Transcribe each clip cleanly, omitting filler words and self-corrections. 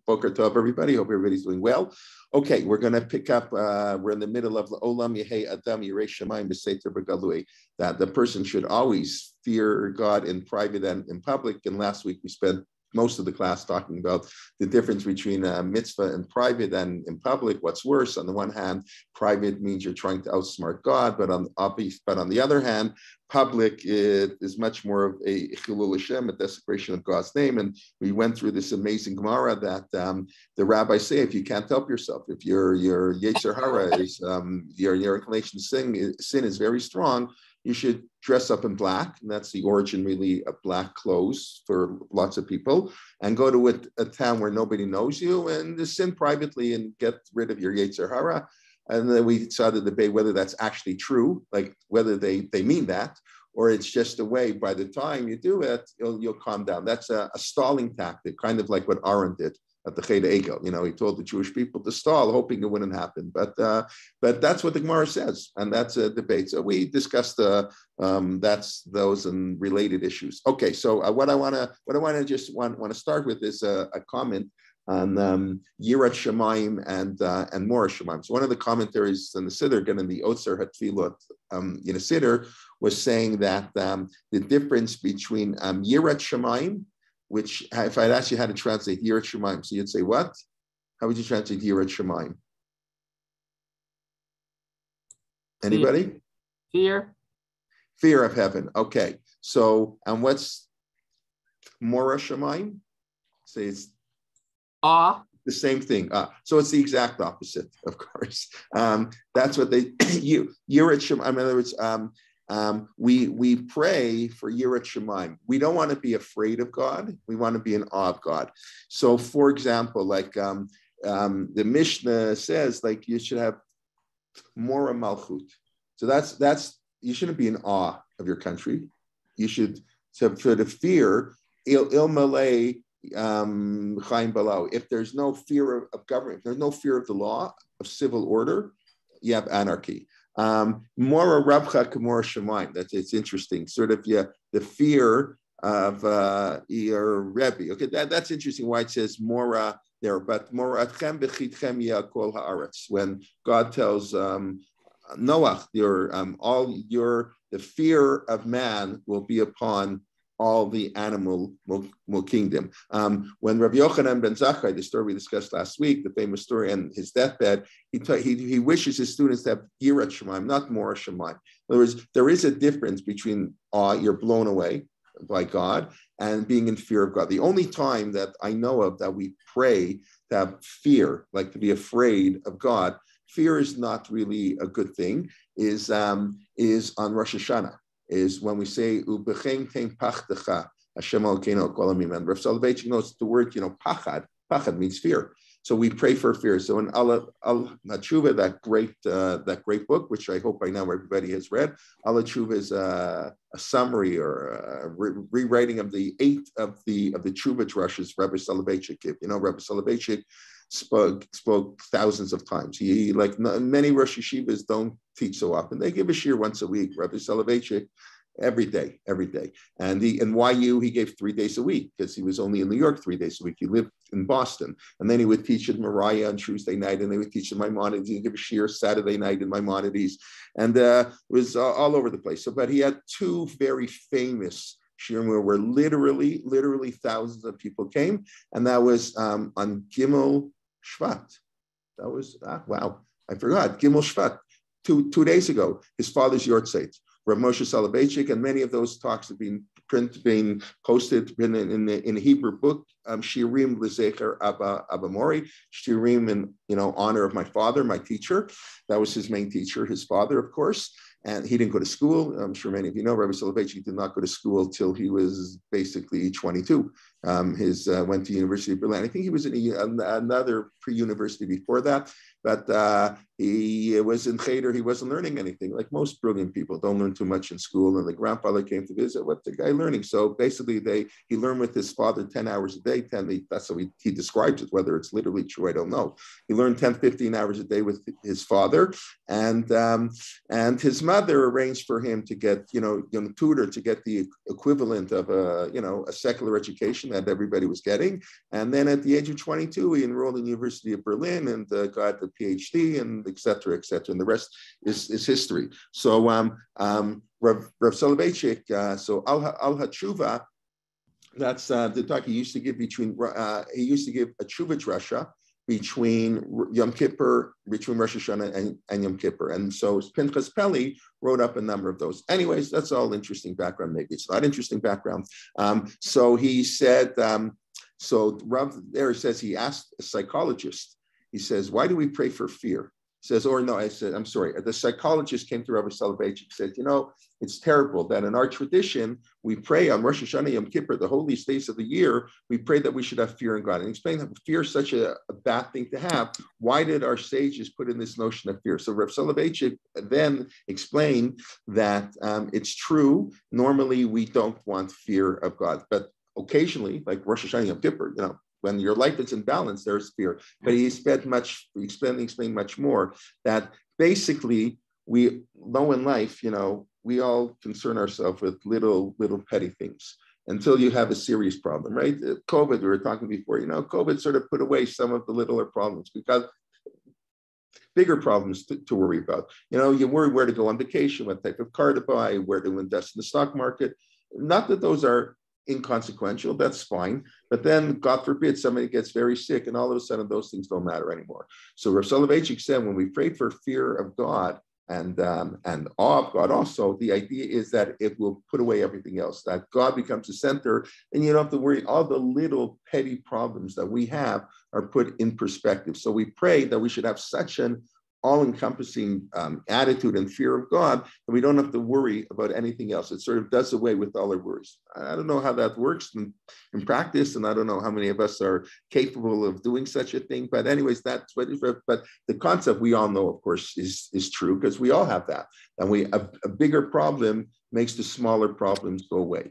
Boker Tov, everybody. Hope everybody's doing well. Okay, we're going to pick up, we're in the middle of Leolam Yehi Adam Yirei Shamayim B'Seiter B'Galui, that the person should always fear God in private and in public. And last week we spent most of the class talking about the difference between mitzvah in private and in public. What's worse? On the one hand, private means you're trying to outsmart God, but on the other hand, public is much more of a chilul Hashem, a desecration of God's name. And we went through this amazing Gemara that the rabbis say, if you can't help yourself, if your Yetzer Hara is your inclination to sin is very strong, you should dress up in black, and that's the origin really of black clothes for lots of people, and go to a town where nobody knows you and sin privately and get rid of your Yetzer Hara. And then we started to debate whether that's actually true, like whether they mean that, or it's just a way, by the time you do it, you'll calm down. That's a stalling tactic, kind of like what Aaron did at the Cheder Egel. He told the Jewish people to stall, hoping it wouldn't happen. But that's what the Gemara says, and that's a debate. So we discussed that's those and related issues. Okay, so what I want to start with is a comment on Yirat Shamayim and Mora Shamayim. So one of the commentaries in the Siddur, again in the Otzer Hatfilot in a Siddur, was saying that the difference between Yirat Shamayim, which if I'd ask you how to translate Yirat Shamayim, so you'd say what? How would you translate Yirat Shamayim? Anybody? Fear. Fear of heaven. Okay. So, and what's Mora Shamayim? Say it's awe. The same thing. So it's the exact opposite, of course. That's what they Yirat Shamayim. In other words, we pray for Yirat Shamayim. We don't want to be afraid of God. We want to be in awe of God. So, for example, like the Mishnah says, like you should have Mora Malchut. So that's you shouldn't be in awe of your country. You should for the fear il malay chaim balau. If there's no fear of government, if there's no fear of the law of civil order, you have anarchy. Mora Rabcha Kamora Shemaim. It's interesting. Sort of the fear of your Rebbe. Okay, that's interesting. Why it says Mora there, but Mora Atchem Bechitchem Yakol Haaretz. When God tells Noach, the fear of man will be upon all the animal kingdom. When Rabbi Yochanan ben Zakkai, the story we discussed last week, the famous story on his deathbed, he wishes his students to have Yirat Shamayim, not Mora Shamayim. In other words, there is a difference between awe, you're blown away by God, and being in fear of God. The only time that I know of that we pray to have fear, like to be afraid of God, fear is not really a good thing, is on Rosh Hashanah. Is when we say Ubechem Tein Pachtecha Hashem Elokeinu Kol Hamim. And Rav Soloveitchik knows the word, pachad. Pachad means fear. So we pray for fear. So in Al Tshuva, that great book, which I hope by now everybody has read, Al Tshuva is a summary or a rewriting of the 8 of the Tshuva drushes Rabbi Soloveitchik. Rabbi Soloveitchik spoke thousands of times. He, like many Rosh Yeshivas, don't teach so often. They give a shir once a week. Rabbi Soloveitchik, every day. And in YU, he gave 3 days a week because he was only in New York 3 days a week. He lived in Boston. And then he would teach at Mariah on Tuesday night, and they would teach in Maimonides. He'd give a shir Saturday night in Maimonides. And it was all over the place. So, but he had 2 very famous shirim where literally thousands of people came. And that was on Gimel Shvat. That was, wow, I forgot, Gimel Shvat. 2 days ago, his father's Yortzeit, Rav Moshe Soloveitchik, and many of those talks have been posted in the Hebrew book, Shirim L'Zecher Abba Mori, Shirim in honor of my father, my teacher. That was his main teacher, his father, of course. And he didn't go to school. I'm sure many of you know, Rabbi Soloveitchik did not go to school till he was basically 22. Went to University of Berlin. I think he was in another pre-university before that, but he was in Cheder. He wasn't learning anything. Like most brilliant people, don't learn too much in school. And the grandfather came to visit. What's the guy learning? So basically, he learned with his father 10 hours a day. That's how he describes it. Whether it's literally true, I don't know. He learned 10, 15 hours a day with his father, and his mother arranged for him to get, tutor to get the equivalent of a secular education. education that everybody was getting. And then at the age of 22, he enrolled in the University of Berlin and got the PhD and et cetera, et cetera. And the rest is history. So Rav Soloveitchik, so Al HaTshuva, that's the talk he used to give between, he used to give a tshuva drasha between Yom Kippur, between Rosh Hashanah and Yom Kippur. And so Pinchas Peli wrote up a number of those. Anyways, that's all interesting background. Maybe it's not interesting background. So he said, so Rav there says he asked a psychologist, he says, why do we pray for fear? Says, or no, I said, I'm sorry. The psychologist came to Rabbi Soloveitchik, said, you know, it's terrible that in our tradition, we pray on Rosh Hashanah, Yom Kippur, the holiest days of the year, we pray that we should have fear in God. And he explained that fear is such a bad thing to have. Why did our sages put in this notion of fear? So Rabbi Soloveitchik then explained that it's true. Normally, we don't want fear of God, but occasionally, like Rosh Hashanah, Yom Kippur, you know, when your life is in balance, there's fear. But he explained much more that basically we know in life, you know, we all concern ourselves with little petty things until you have a serious problem, right? COVID, we were talking before, you know, COVID sort of put away some of the littler problems because bigger problems to worry about. You know, you worry where to go on vacation, what type of car to buy, where to invest in the stock market. Not that those are inconsequential, that's fine. But then, God forbid, somebody gets very sick and all of a sudden those things don't matter anymore. So Rav Soloveitchik said, when we pray for fear of God and awe of God also, the idea is that it will put away everything else, that God becomes the center and you don't have to worry. All the little petty problems that we have are put in perspective. So we pray that we should have such an all-encompassing attitude and fear of God, and we don't have to worry about anything else. It sort of does away with all our worries. I don't know how that works in practice, and I don't know how many of us are capable of doing such a thing. But anyways, that's what it is. But the concept we all know, of course, is true because we all have that. And a bigger problem makes the smaller problems go away.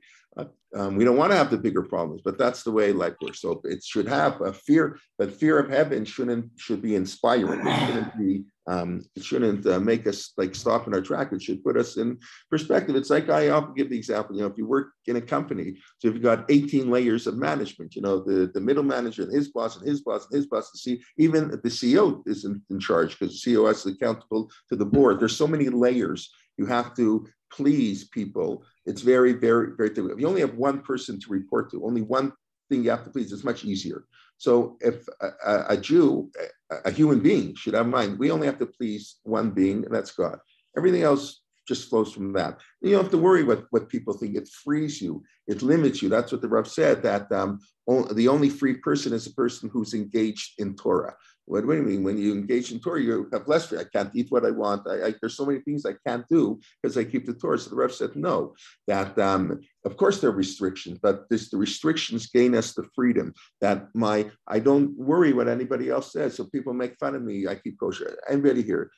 We don't want to have the bigger problems, but that's the way life works. So it should have a fear, but fear of heaven should be inspiring. It shouldn't make us like stop in our track. It should put us in perspective. It's like I often give the example, you know, if you work in a company, so if you've got 18 layers of management, you know, the middle manager and his boss and his boss and his boss, even the CEO isn't in charge because the CEO is accountable to the board. There's so many layers. You have to please people. It's very, very, very difficult. If you only have one person to report to, only one thing you have to please, it's much easier. So if a Jew, a human being should have mind, we only have to please one being, and that's God. Everything else just flows from that. You don't have to worry what people think. It frees you. It limits you. That's what the Rav said, that the only free person is a person who's engaged in Torah. What do you mean? When you engage in Torah, you have less free. I can't eat what I want. There's so many things I can't do because I keep the Torah. So the Rav said, no, that of course there are restrictions, but the restrictions gain us the freedom that I don't worry what anybody else says. So people make fun of me. I keep kosher. Anybody here?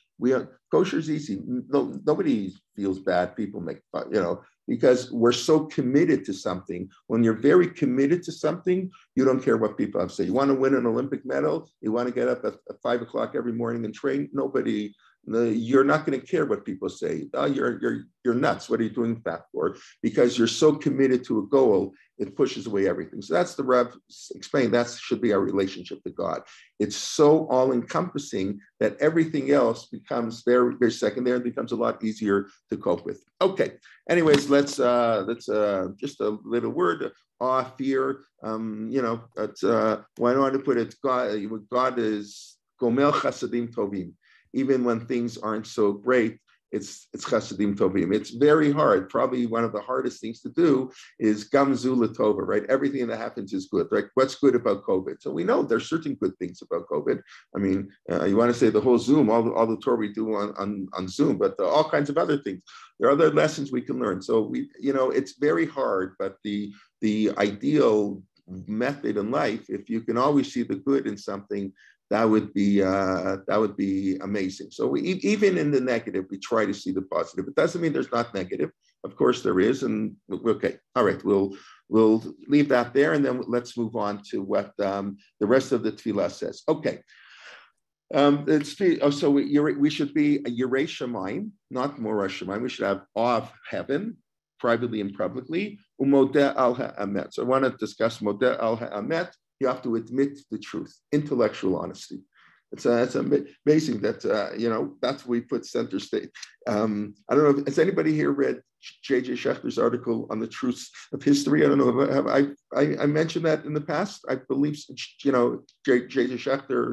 Kosher is easy. No, nobody feels bad. People make fun, you know, because we're so committed to something. When you're very committed to something, you don't care what people have to say. You want to win an Olympic medal? You want to get up at 5 o'clock every morning and train? You're not going to care what people say. Oh, you're nuts. What are you doing that for? Because you're so committed to a goal, it pushes away everything. So that's the Rav explained. That should be our relationship to God. It's so all-encompassing that everything else becomes very, very secondary and becomes a lot easier to cope with. Okay. Anyways, let's just a little word. Awe, fear. You know, that's why I want to put it. God is Gomel Chasadim Tovim. Even when things aren't so great, it's chasadim tovim. It's very hard. Probably one of the hardest things to do is gamzu latova, right? Everything that happens is good, right? What's good about COVID? So we know there's certain good things about COVID. I mean, you want to say the whole Zoom, all the Torah we do on Zoom, but all kinds of other things. There are other lessons we can learn. So it's very hard, but the ideal method in life, if you can always see the good in something, that would be amazing. So even in the negative, we try to see the positive. It doesn't mean there's not negative. Of course there is. And okay, all right, we'll leave that there, and then let's move on to what the rest of the tefillah says. Okay. So we should be a Yirei Shamayim, not Morah Shamayim. We should have awe of heaven. privately and publicly. Umodeh al ha'amet. So I want to discuss modeh al ha'amet. You have to admit the truth, intellectual honesty. It's amazing that, that's what we put center stage. I don't know, has anybody here read J.J. Schechter's article on the truths of history? I don't know, have I mentioned that in the past? I believe, J.J. Schechter,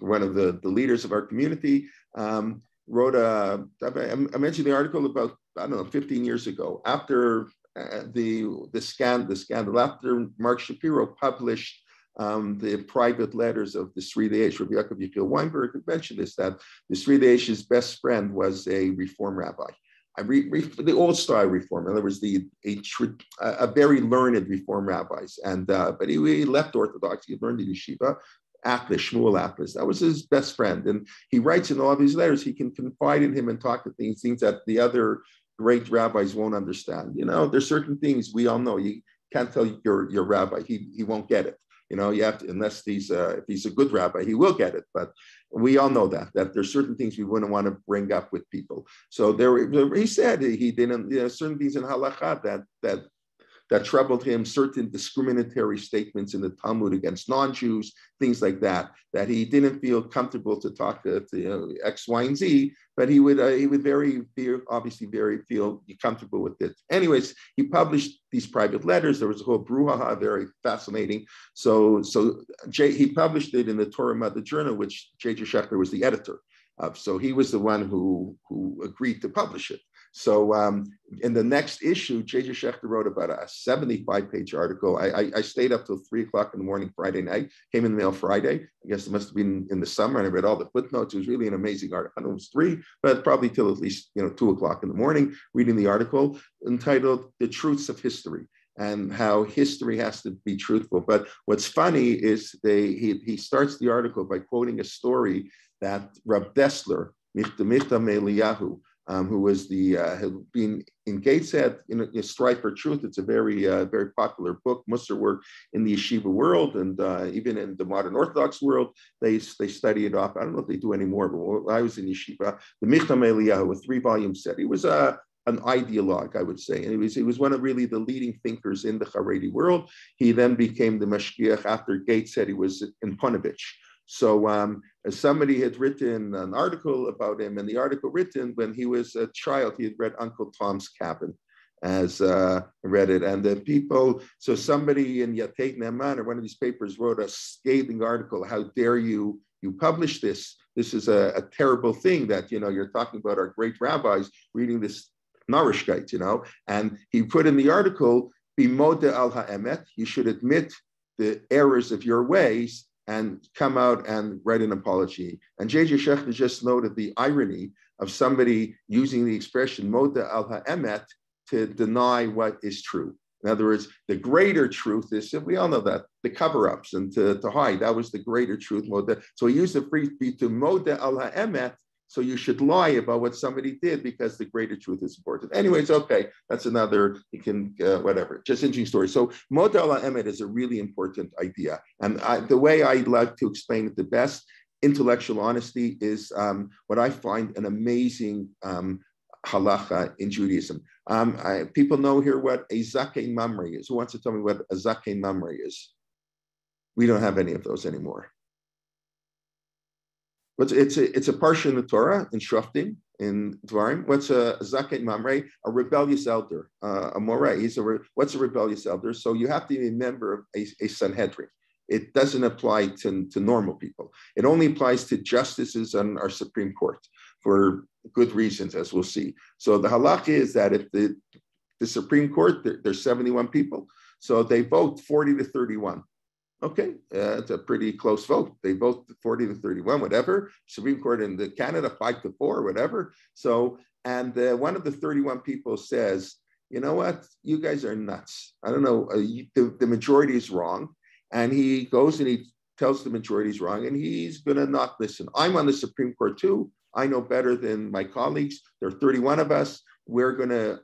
one of the leaders of our community, wrote I mentioned the article about, 15 years ago, after the scandal, after Mark Shapiro published the private letters of the Sri Deish. Rabbi Yaakov Yechiel Weinberg mentioned this, that the Sri Deish's best friend was a Reform rabbi. The old style Reform. In other words, a very learned Reform rabbis, but he left Orthodox. He learned in yeshiva. Shmuel Apis, that was his best friend, and he writes in all of his letters he can confide in him and talk to things that the other great rabbis won't understand. There's certain things we all know. You can't tell your rabbi; he won't get it. You have to, unless if he's a good rabbi, he will get it. But we all know that there's certain things we wouldn't want to bring up with people. So he said he didn't, certain things in Halakhah that troubled him, certain discriminatory statements in the Talmud against non-Jews, things like that he didn't feel comfortable to talk to X, Y, and Z, but he would obviously feel comfortable with it. Anyways, he published these private letters. There was a whole brouhaha, very fascinating. So he published it in the Torah Mother Journal, which J.J. Schechter was the editor of. So he was the one who agreed to publish it. So in the next issue, J.J. Schechter wrote about a 75-page article. I stayed up till 3 o'clock in the morning Friday night, came in the mail Friday. I guess it must have been in the summer, and I read all the footnotes. It was really an amazing article. I don't know, it was 3, but probably till at least 2 o'clock in the morning, reading the article entitled The Truths of History, and how history has to be truthful. But what's funny is he starts the article by quoting a story that Rab Dessler, Michtam Eliyahu, who was had been in Gateshead in Strive for Truth. It's a very popular book, Musar work in the yeshiva world, and even in the modern Orthodox world, they study it off. I don't know if they do anymore, but when I was in yeshiva, the Michtam Eliyahu, a 3-volume set. He was an ideologue, I would say, and he was one of really the leading thinkers in the Haredi world. He then became the mashgiach after Gateshead. He was in Ponevezh. So somebody had written an article about him, and the article written when he was a child, he had read Uncle Tom's Cabin, as read it. And the people, so somebody in Yatet Ne'eman or one of these papers wrote a scathing article. How dare you publish this? This is a terrible thing that, you're talking about our great rabbis reading this Narishkeit, And he put in the article, be modeh al ha'emet, you should admit the errors of your ways and come out and write an apology. And J.J. Schechter just noted the irony of somebody using the expression modeh al ha'emet to deny what is true. In other words, the greater truth is, we all know that, the cover-ups and to hide, that was the greater truth. So he used the phrase to modeh al ha'emet, so you should lie about what somebody did because the greater truth is important. Anyways, okay, that's another, you can, whatever, just interesting story. So modeh al ha'emet is a really important idea. And the way I like to explain it the best, intellectual honesty is what I find an amazing halakhah in Judaism. People know here what a zakein mamre is. Who wants to tell me what a zakein mamre is? We don't have any of those anymore. But it's a parsha in the Torah, in Shoftim, in Dvarim. What's a zakein mamre? A rebellious elder, a moreh. What's a rebellious elder? So you have to be a member of a Sanhedrin. It doesn't apply to normal people. It only applies to justices on our Supreme Court for good reasons, as we'll see. So the halakhah is that if the Supreme Court, there's 71 people, so they vote 40 to 31. Okay, it's a pretty close vote. They vote 40 to 31, whatever. Supreme Court in Canada, 5 to 4, whatever. So, and one of the 31 people says, you know what, you guys are nuts. I don't know, the majority is wrong. And he goes and he tells the majority is wrong, and he's gonna not listen. I'm on the Supreme Court too. I know better than my colleagues. There are 31 of us. We're gonna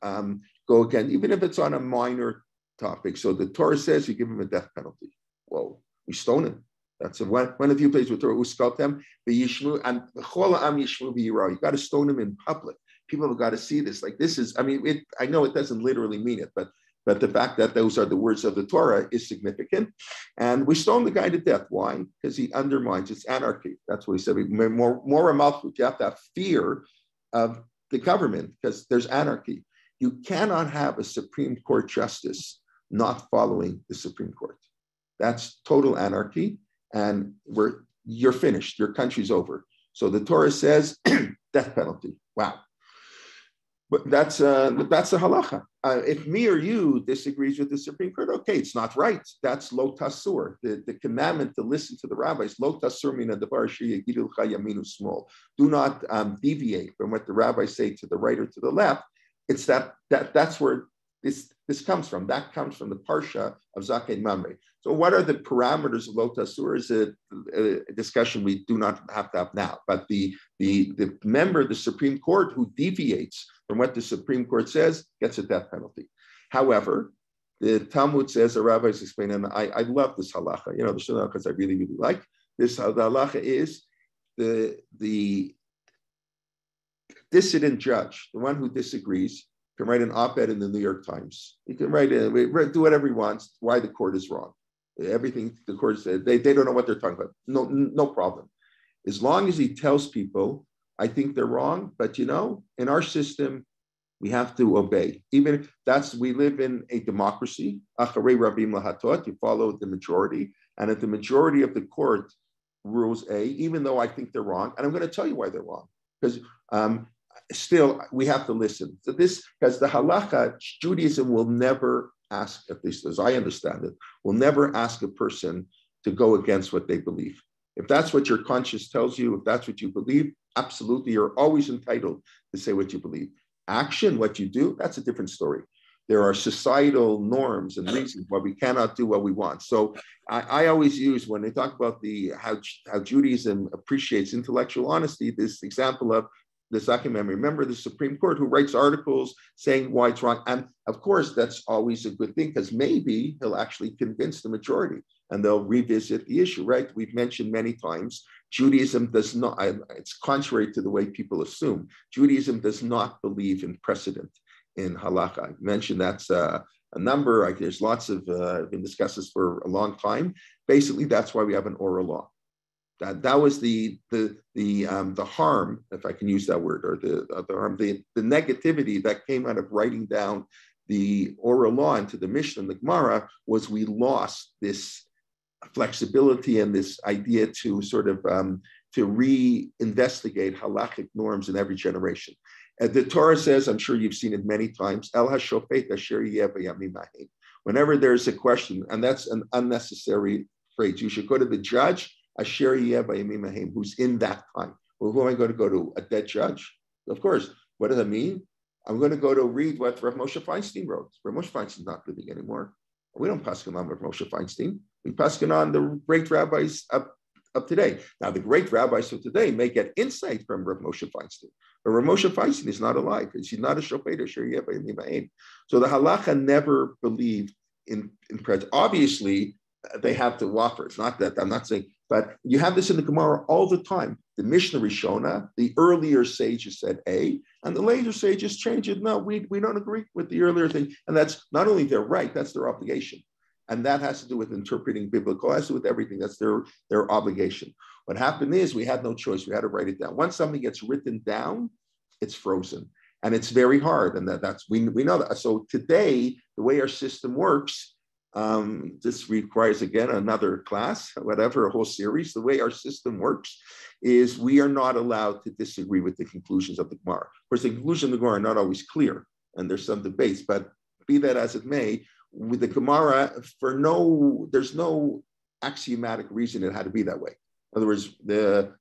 go again, even if it's on a minor topic. So the Torah says you give him a death penalty. Whoa, we stone him. That's one of the few places with Torah, uskaltem, v'yishmu, and chol ha'am yishmu v'yirah. You got to stone him in public. people have got to see this. Like this is, I mean, I know it doesn't literally mean it, but the fact that those are the words of the Torah is significant. And we stone the guy to death. Why? Because he undermines, it's anarchy. That's what he said. More a malchut, you have to have fear of the government because there's anarchy. You cannot have a Supreme Court justice not following the Supreme Court. That's total anarchy. And you're finished. Your country's over. So the Torah says death penalty. Wow. But that's the halacha. If me or you disagrees with the Supreme Court, okay, it's not right. That's lo tasur. The commandment to listen to the rabbis. Lo tasur mina davar sheyagidu l'cha yaminu small. Do not deviate from what the rabbis say to the right or to the left. It's that's where this comes from. That comes from the parsha of Zakei Mamre. So what are the parameters of lo tasur is a discussion we do not have to have now. But the member of the Supreme Court who deviates from what the Supreme Court says gets a death penalty. However, the Talmud says, the rabbis explain, and I love this halacha, the halachas I really, really like. The halacha is the dissident judge, the one who disagrees, can write an op-ed in the New York Times. He can do whatever he wants, why the court is wrong. Everything the court said, they don't know what they're talking about. No problem. As long as he tells people, I think they're wrong, but in our system, we have to obey. Even we live in a democracy. Acharei Rabim lahatot, you follow the majority, and if the majority of the court rules A, even though I think they're wrong, and I'm going to tell you why they're wrong, because still we have to listen to this, because the Halakhah, Judaism will never ask, at least as I understand it, will never ask a person to go against what they believe. If that's what your conscience tells you, if that's what you believe, absolutely, you're always entitled to say what you believe. Action, what you do, that's a different story. There are societal norms and reasons why we cannot do what we want. So I always use, when they talk about how Judaism appreciates intellectual honesty, this example of the Zakei Mamre. Remember the Supreme Court who writes articles saying why it's wrong. And of course, that's always a good thing because maybe he'll actually convince the majority and they'll revisit the issue, right? We've mentioned many times, Judaism does not, it's contrary to the way people assume. Judaism does not believe in precedent in halacha. I mentioned that's a number, there's lots of, been discussed this for a long time. Basically, that's why we have an oral law. That was the harm, if I can use that word, or the harm, the negativity that came out of writing down the oral law into the Mishnah and the Gemara was we lost this flexibility and this idea to sort of to re-investigate halakhic norms in every generation. The Torah says, I'm sure you've seen it many times, El hashofet asher yeh b'yamim ha'hem. Whenever there's a question, and that's an unnecessary phrase, you should go to the judge, asher yeh b'yamim ha'hem, who's in that time. Well, who am I going to go to? A dead judge? Of course. What does that mean? I'm going to go to read what Rav Moshe Feinstein wrote. Rav Moshe Feinstein's not living anymore. We don't paskin on Rav Moshe Feinstein. We paskin on the great rabbis of today. Now, the great rabbis of today may get insight from Rav Moshe Feinstein, but Rav Moshe Feinstein is not alive. She's not a shofet. So the halacha never believed in prejudice. Obviously, they have to offer. It's not that I'm not saying, but you have this in the Gemara all the time. The Mishnah Rishona, the earlier sages said A, and the later sages changed it. No, we don't agree with the earlier thing. And that's not only their right, that's their obligation. And that has to do with interpreting biblical, it has to do with everything. That's their obligation. What happened is we had no choice. We had to write it down. Once something gets written down, it's frozen. And it's very hard. And we know that. So today, the way our system works, this requires, again, another class, whatever, a whole series. The way our system works is we are not allowed to disagree with the conclusions of the Gemara. Of course, the conclusions of the Gemara are not always clear, and there's some debates, but be that as it may, with the Gemara, there's no axiomatic reason it had to be that way. In other words, the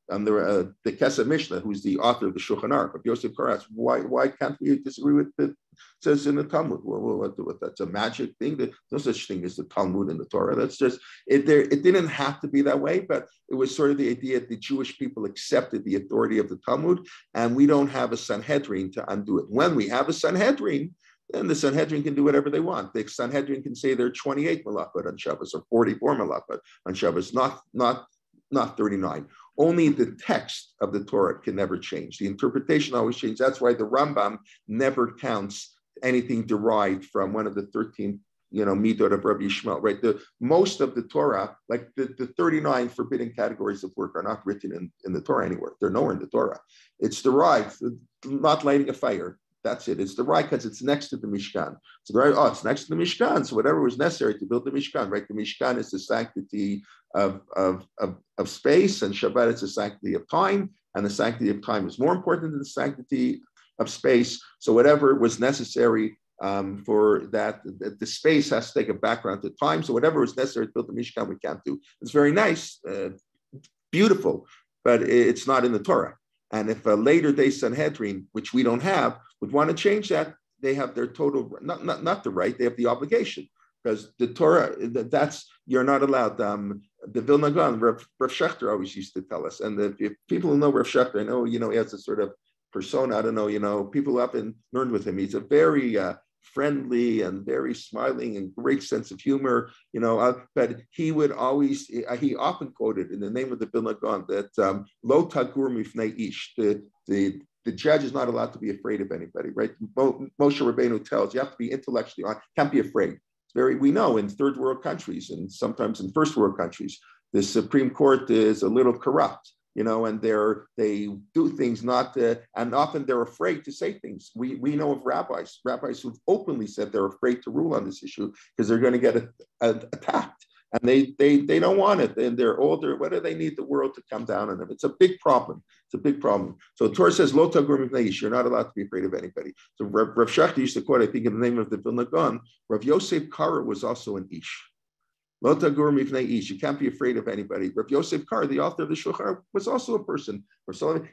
Kesef Mishnah, who's the author of the Shulchan Aruch, of Yosef Karas, why can't we disagree with it? Says in the Talmud. Well, that's a magic thing. There's no such thing as the Talmud in the Torah. That's just it. It didn't have to be that way, but it was sort of the idea that the Jewish people accepted the authority of the Talmud, and we don't have a Sanhedrin to undo it. When we have a Sanhedrin, then the Sanhedrin can do whatever they want. The Sanhedrin can say there are 28 malachot on Shabbos or 44 malachot on Shabbos, not not 39. Only the text of the Torah can never change. The interpretation always changes. That's why the Rambam never counts anything derived from one of the 13 midot of Rabbi Yishmael, right? Most of the Torah, like the 39 forbidden categories of work, are not written in the Torah anywhere. They're nowhere in the Torah. It's derived, not lighting a fire. That's it. It's derived because it's next to the Mishkan. So it's next to the Mishkan. So whatever was necessary to build the Mishkan, right? The Mishkan is the sanctity of space, and Shabbat is the sanctity of time, and the sanctity of time is more important than the sanctity of space. So whatever was necessary for that, the space has to take a background to time. So whatever was necessary to build the Mishkan, we can't do. It's very nice, beautiful, but it's not in the Torah. And if a later day Sanhedrin, which we don't have, would want to change that, they have their total, not the right, they have the obligation. Because the Torah, you're not allowed. The Vilna Gaon, Rav Shechter always used to tell us. And if people who know Rav Shechter, I know, he has a sort of persona, I don't know, people up and learned with him. He's a very friendly and very smiling and great sense of humor, but he would always, he often quoted in the name of the Vilna Gaon that lo tagur mifnei ish, the judge is not allowed to be afraid of anybody, right? Moshe Rabbeinu tells you have to be intellectually honest, can't be afraid. We know in third world countries and sometimes in first world countries, the Supreme Court is a little corrupt, and they do things and often they're afraid to say things. We know of rabbis who've openly said they're afraid to rule on this issue because they're going to get attacked. And they don't want it. And they're older. What do they need the world to come down on them? It's a big problem. So the Torah says, Lo tagur mipnei ish. You're not allowed to be afraid of anybody. So Rav Shechter used to quote, I think in the name of the Vilna Gaon, Rav Yosef Kara was also an ish. Lo tagur mipnei ish. You can't be afraid of anybody. Rav Yosef Kara, the author of the Shulchan Aruch, was also a person.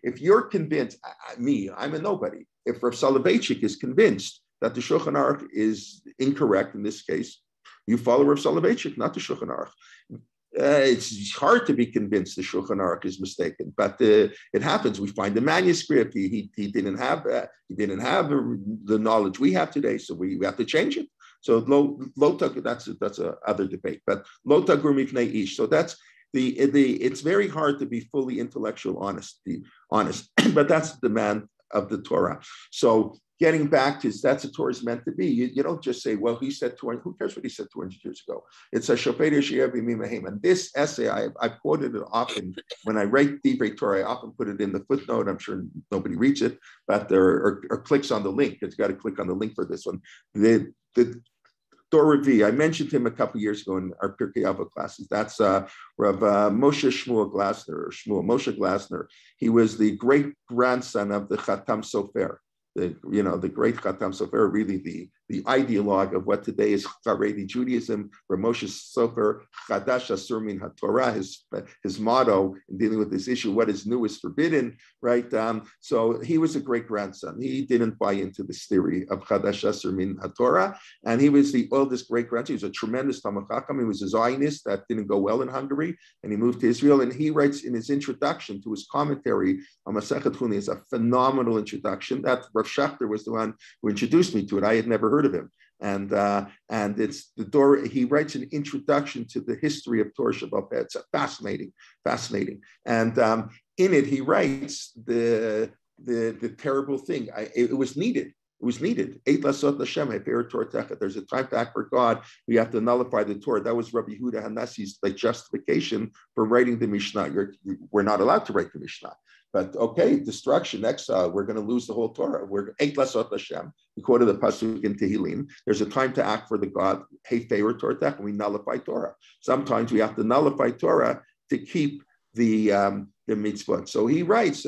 If you're convinced, I'm a nobody. If Rav Soloveitchik is convinced that the Shulchan Aruch is incorrect in this case, you follow Rav Soloveitchik, not the Shulchan Aruch. It's hard to be convinced the Shulchan Aruch is mistaken, but it happens. We find the manuscript. He didn't have that. He didn't have the knowledge we have today, so we have to change it. So that's a other debate. But lo tagur mifnei ish. So that's it's very hard to be fully intellectual honest, but that's the demand of the Torah. So getting back to that's what Torah is meant to be. You don't just say, well, he said 200, who cares what he said 200 years ago? It's a Shofet Yeshiyah b'mimahim. And this essay, I've quoted it often. When I write Divrei Torah, I often put it in the footnote. I'm sure nobody reads it, but there are clicks on the link. It's got to click on the link for this one. The Rabbi, I mentioned him a couple of years ago in our Pirkei Avot classes. That's Rav Moshe Shmuel Moshe Glasner. He was the great grandson of the Chatam Sofer. The great Chatam Sofer, really the ideologue of what today is Haredi Judaism, where Moshe Sofer, Chadash Asur Min HaTorah, his motto in dealing with this issue, what is new is forbidden, right? So he was a great grandson. He didn't buy into this theory of Chadash Asur Min HaTorah, and he was the oldest great grandson. He was a tremendous Talmid Chacham. He was a Zionist that didn't go well in Hungary, and he moved to Israel. And he writes in his introduction to his commentary on Masechet Chulin, it's a phenomenal introduction. That Rav Shechter was the one who introduced me to it. I had never heard of him. And it's the Torah. He writes an introduction to the history of Torah Shabbat. It's fascinating. And in it, he writes the terrible thing. It was needed. There's a time to act for God. We have to nullify the Torah. That was Rabbi Yehuda Hanassi's justification for writing the Mishnah. We're not allowed to write the Mishnah. But okay, destruction, exile, we're going to lose the whole Torah. We're Eit Lasot Hashem. We quoted the pasuk in Tehillim. There's a time to act for the God. Hey, Torah Tech, and we nullify Torah. Sometimes we have to nullify Torah to keep the mitzvot. So he writes,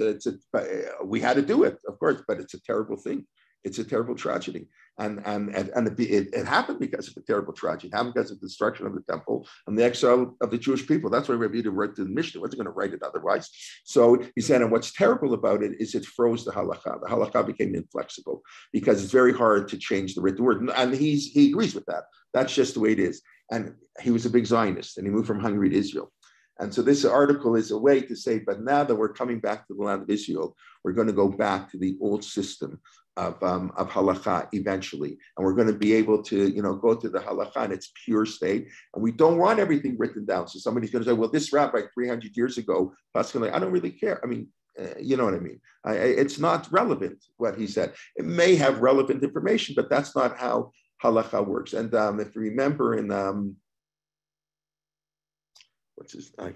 we had to do it, of course, but it's a terrible thing. It's a terrible tragedy. And it happened because of a terrible tragedy. It happened because of the destruction of the temple and the exile of the Jewish people. That's why Rabbi Yehuda wrote the Mishnah. He wasn't going to write it otherwise. So he said, and what's terrible about it is it froze the Halakhah. The Halakhah became inflexible because it's very hard to change the written word. And he agrees with that. That's just the way it is. And he was a big Zionist, and he moved from Hungary to Israel. And so this article is a way to say, but now that we're coming back to the land of Israel, we're going to go back to the old system of Halakhah eventually. And we're going to be able to, go to the Halakhah in its pure state. And we don't want everything written down. So somebody's going to say, well, this rabbi 300 years ago, I don't really care. I mean, you know what I mean? It's not relevant what he said. It may have relevant information, but that's not how Halakhah works. And if you remember in,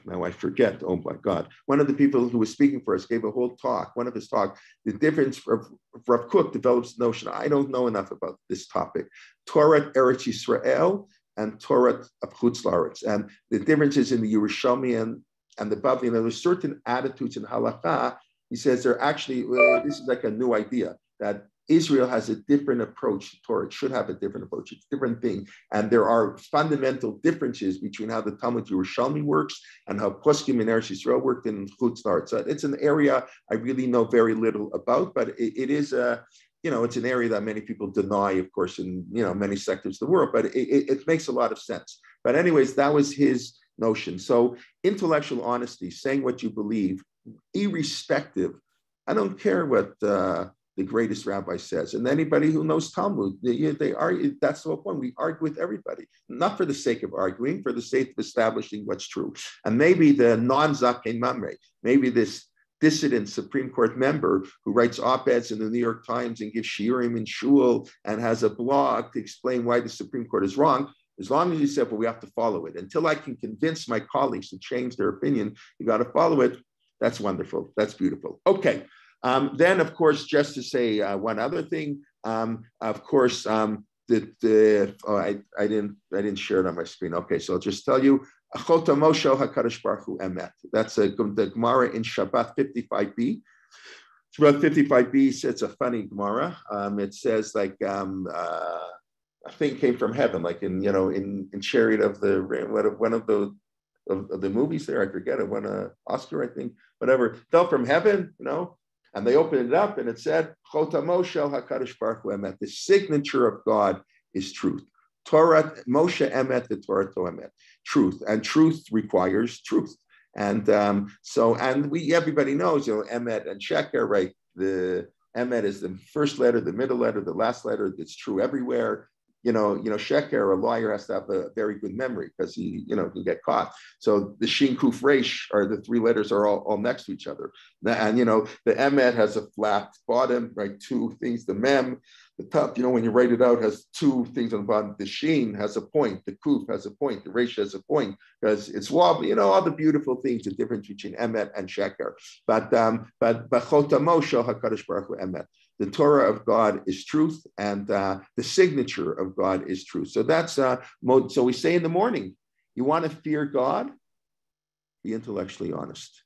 now I forget, oh my God. One of the people who was speaking for us gave a whole talk, one of his talks, the difference of Rav Kook develops the notion, I don't know enough about this topic, Torah Eretz Yisrael and Torah of Chutz La'aretz. And the differences in the Yerushalmi and the Bavli, and there's certain attitudes in Halakhah. He says they're actually, this is like a new idea, that Israel has a different approach to Torah. It should have a different approach. It's a different thing. And there are fundamental differences between how the Talmud Yerushalmi works and how Poskim in Eretz Yisrael worked in Chutz La'aretz. So it's an area I really know very little about, but it is it's an area that many people deny, of course, in many sectors of the world, but it makes a lot of sense. But anyways, that was his notion. So intellectual honesty, saying what you believe, irrespective, I don't care what the greatest rabbi says, and anybody who knows Talmud, they argue. That's the whole point. We argue with everybody, not for the sake of arguing, for the sake of establishing what's true. And maybe the non-Zaken Mamre, maybe this dissident Supreme Court member who writes op-eds in the New York Times and gives shiurim in shul and has a blog to explain why the Supreme Court is wrong. As long as he said, well, we have to follow it. Until I can convince my colleagues to change their opinion, you got to follow it. That's wonderful. That's beautiful. Okay. Then, of course, just to say one other thing, of course, I didn't share it on my screen. Okay, so I'll just tell you, Achota Moshe HaKadosh Baruch Hu Emet. That's the Gemara in Shabbat 55b. Shabbat 55b, it's a funny Gemara. It says like a thing came from heaven, like in Chariot of the one of the movies there. I forget it. Won an Oscar, I think. Whatever fell from heaven, And they opened it up and it said, Chota Moshe HaKadosh Baruch Hu Emet. The signature of God is truth. Torah, Moshe Emet, the Torah to Emet. Truth. And truth requires truth. And everybody knows, Emet and Sheker, right? The Emet is the first letter, the middle letter, the last letter. It's true everywhere. Sheker, a liar, has to have a very good memory because he can get caught. So the Shin Kuf Reish are the three letters are all next to each other. And the Emet has a flat bottom, right? Two things. The Mem, the top, when you write it out, has two things on the bottom. The Shin has a point. The Kuf has a point. The Reish has a point because it's wobbly. All the beautiful things, the difference between Emet and Sheker. But Chota Moshe HaKadosh Baruch Hu Emet. The Torah of God is truth, and the signature of God is truth. So that's so we say in the morning, you want to fear God, be intellectually honest.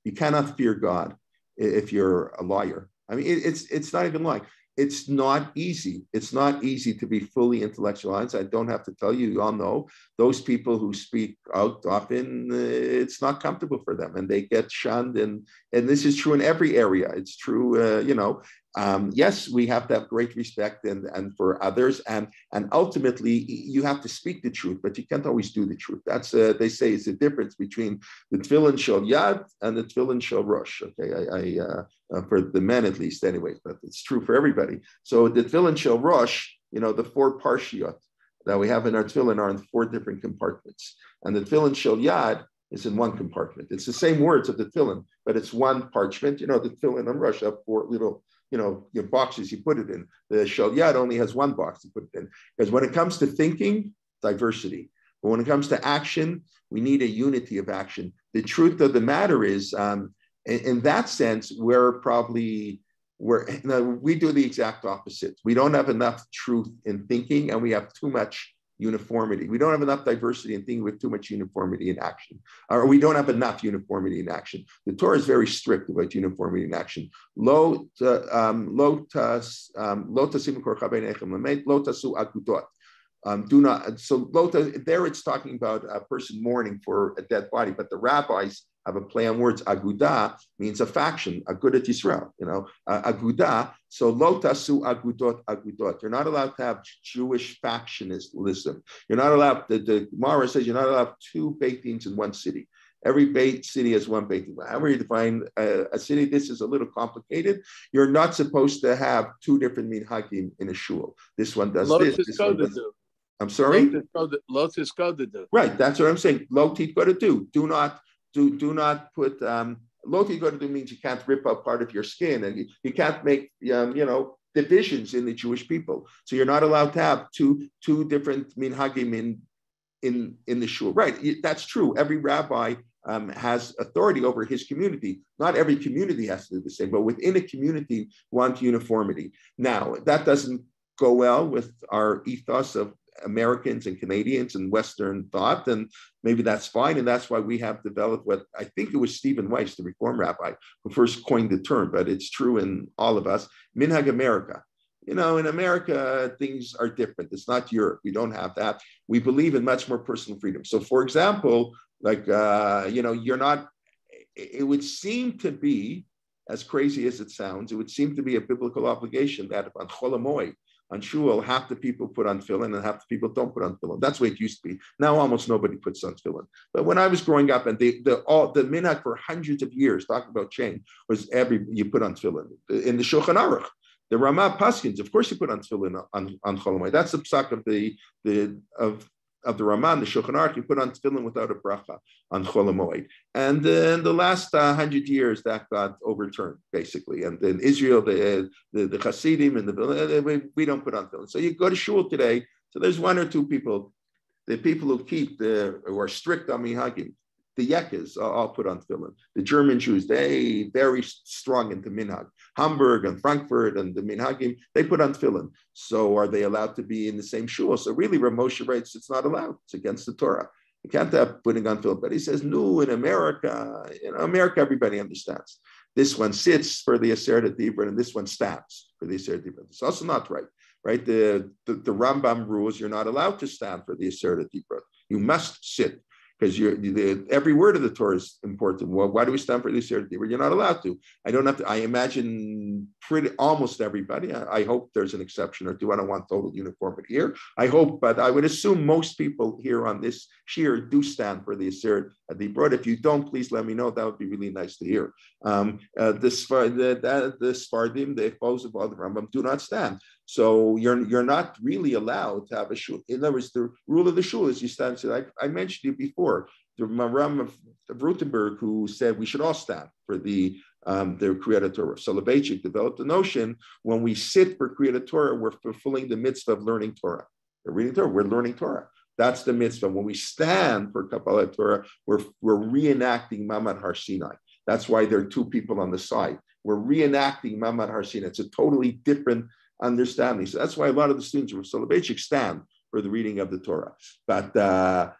You cannot fear God if you're a liar. I mean, it's not even lying. It's not easy. It's not easy to be fully intellectualized. I don't have to tell you, you all know, those people who speak out often, it's not comfortable for them and they get shunned. And this is true in every area. It's true, yes, we have to have great respect and for others. And ultimately, you have to speak the truth, but you can't always do the truth. That's, they say, it's the difference between the tefillin shel yad and the tefillin shel rosh. Okay, for the men at least anyway, but it's true for everybody. So the tefillin shel rosh, the four parshiot that we have in our tefillin are in four different compartments. And the tefillin shel yad is in one compartment. It's the same words of the tefillin, but it's one parchment. The tefillin on rosh have four little, your boxes you put it in. The shel yad only has one box to put it in. Because when it comes to thinking, diversity. But when it comes to action, we need a unity of action. The truth of the matter is, in that sense, we do the exact opposite. We don't have enough truth in thinking, and we have too much uniformity. We don't have enough diversity in thinking with too much uniformity in action, or we don't have enough uniformity in action. The Torah is very strict about uniformity in action. Lo tasu agudot. Do not. So there it's talking about a person mourning for a dead body, but the rabbis have a play on words. Aguda means a faction, Agudat Yisrael, Aguda. So lo tasu agudot. You're not allowed to have Jewish factionalism. You're not allowed, the Gemara says you're not allowed two Beit Dins in one city. Every city has one Beit Din. However you define a city, this is a little complicated. You're not supposed to have two different minhagim in a shul. This one does this. This one does. I'm sorry. Lotus do. Right. That's what I'm saying. Lo titkoda do. Do not put. Lo titkoda do means you can't rip up part of your skin, and you can't make divisions in the Jewish people. So you're not allowed to have two different minhagim in the shul. Right. That's true. Every rabbi has authority over his community. Not every community has to do the same, but within a community, want uniformity. Now, that doesn't go well with our ethos of Americans and Canadians and Western thought, and maybe that's fine. And that's why we have developed what I think it was Stephen Weiss, the Reform rabbi, who first coined the term, but it's true in all of us, Minhag America. In America, things are different. It's not Europe. We don't have that. We believe in much more personal freedom. So, for example, you're not, it would seem to be, as crazy as it sounds, it would seem to be a biblical obligation that on Chol Hamoed, on Shul, half the people put on tefillin and half the people don't put on tefillin. That's the way it used to be. Now almost nobody puts on tefillin. But when I was growing up, and the minhag for hundreds of years, talking about change, was you put on tefillin. In the Shulchan Aruch, the Ramah Paskins, of course you put on tefillin on Chol Hamoed. That's the psak of the Ramah, the Shulchan Aruch, you put on tefillin without a bracha on Chol Hamoed. And in the last 100 years, that got overturned, basically. And in Israel, the Hasidim and we don't put on tefillin. So you go to shul today, so there's one or two people, the people who are strict on minhagim, the Yekas all put on tefillin. The German Jews, they very strong into minhag. Hamburg and Frankfurt and the minhagim, they put on tefillin. So are they allowed to be in the same shul? So really, Rav Moshe writes, it's not allowed. It's against the Torah. You can't have putting on tefillin. But he says, no, in America, everybody understands. This one sits for the Aseret Dibra, and this one stands for the Aseret Dibra. It's also not right. Right? The Rambam rules you're not allowed to stand for the Aseret Dibra. You must sit. Because every word of the Torah is important. Well, why do we stand for this? You're not allowed to. I don't have to. I imagine almost everybody. I hope there's an exception or two. I don't want total uniformity here. I hope, but I would assume most people here on this shir do stand for the Aseret Dibra. If you don't, please let me know. That would be really nice to hear. The Sfardim, the foes of the Rambam, do not stand. So you're not really allowed to have a shul. In other words, the rule of the shul is you stand. So I mentioned it before. The Maram of Rutenberg, who said we should all stand for the Kriyat Torah. Soloveitchik developed the notion when we sit for Kriyat Torah, we're fulfilling the mitzvah of learning Torah. We're reading Torah. We're learning Torah. That's the mitzvah. When we stand for Kabbalah Torah, we're reenacting Mamad Har Sinai. That's why there are two people on the side. We're reenacting Mamad Har Sinai. It's a totally different understanding. So that's why a lot of the students of Soloveitchik stand for the reading of the Torah. But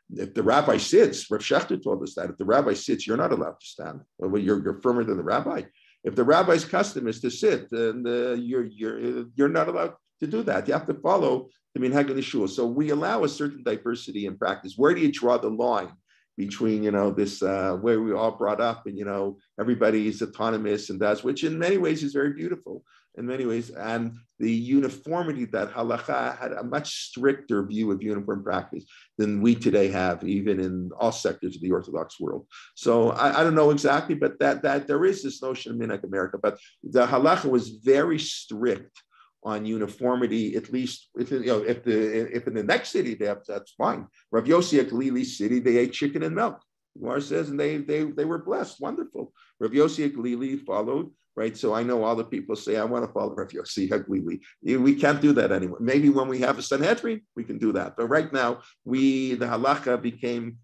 if the rabbi sits, Rav Shechter told us that if the rabbi sits, you're not allowed to stand. Well, you're firmer than the rabbi. If the rabbi's custom is to sit, then you're not allowed to do that. You have to follow the minhag of the shul. So we allow a certain diversity in practice. Where do you draw the line between this where we all brought up and everybody is autonomous and does, which in many ways is very beautiful in many ways, and the uniformity that Halakhah had a much stricter view of uniform practice than we today have, even in all sectors of the Orthodox world. So I don't know exactly, but that there is this notion of Minhag America, but the Halakhah was very strict on uniformity, at least if in the next city they have, that's fine. Rav Yossi Galili's city, they ate chicken and milk. Gemara says, and they were blessed, wonderful. Rav Yossi Galili followed, right? So I know all the people say, I want to follow Rav Yossi Galili. We can't do that anymore. Maybe when we have a Sanhedrin, we can do that. But right now, the Halakhah became,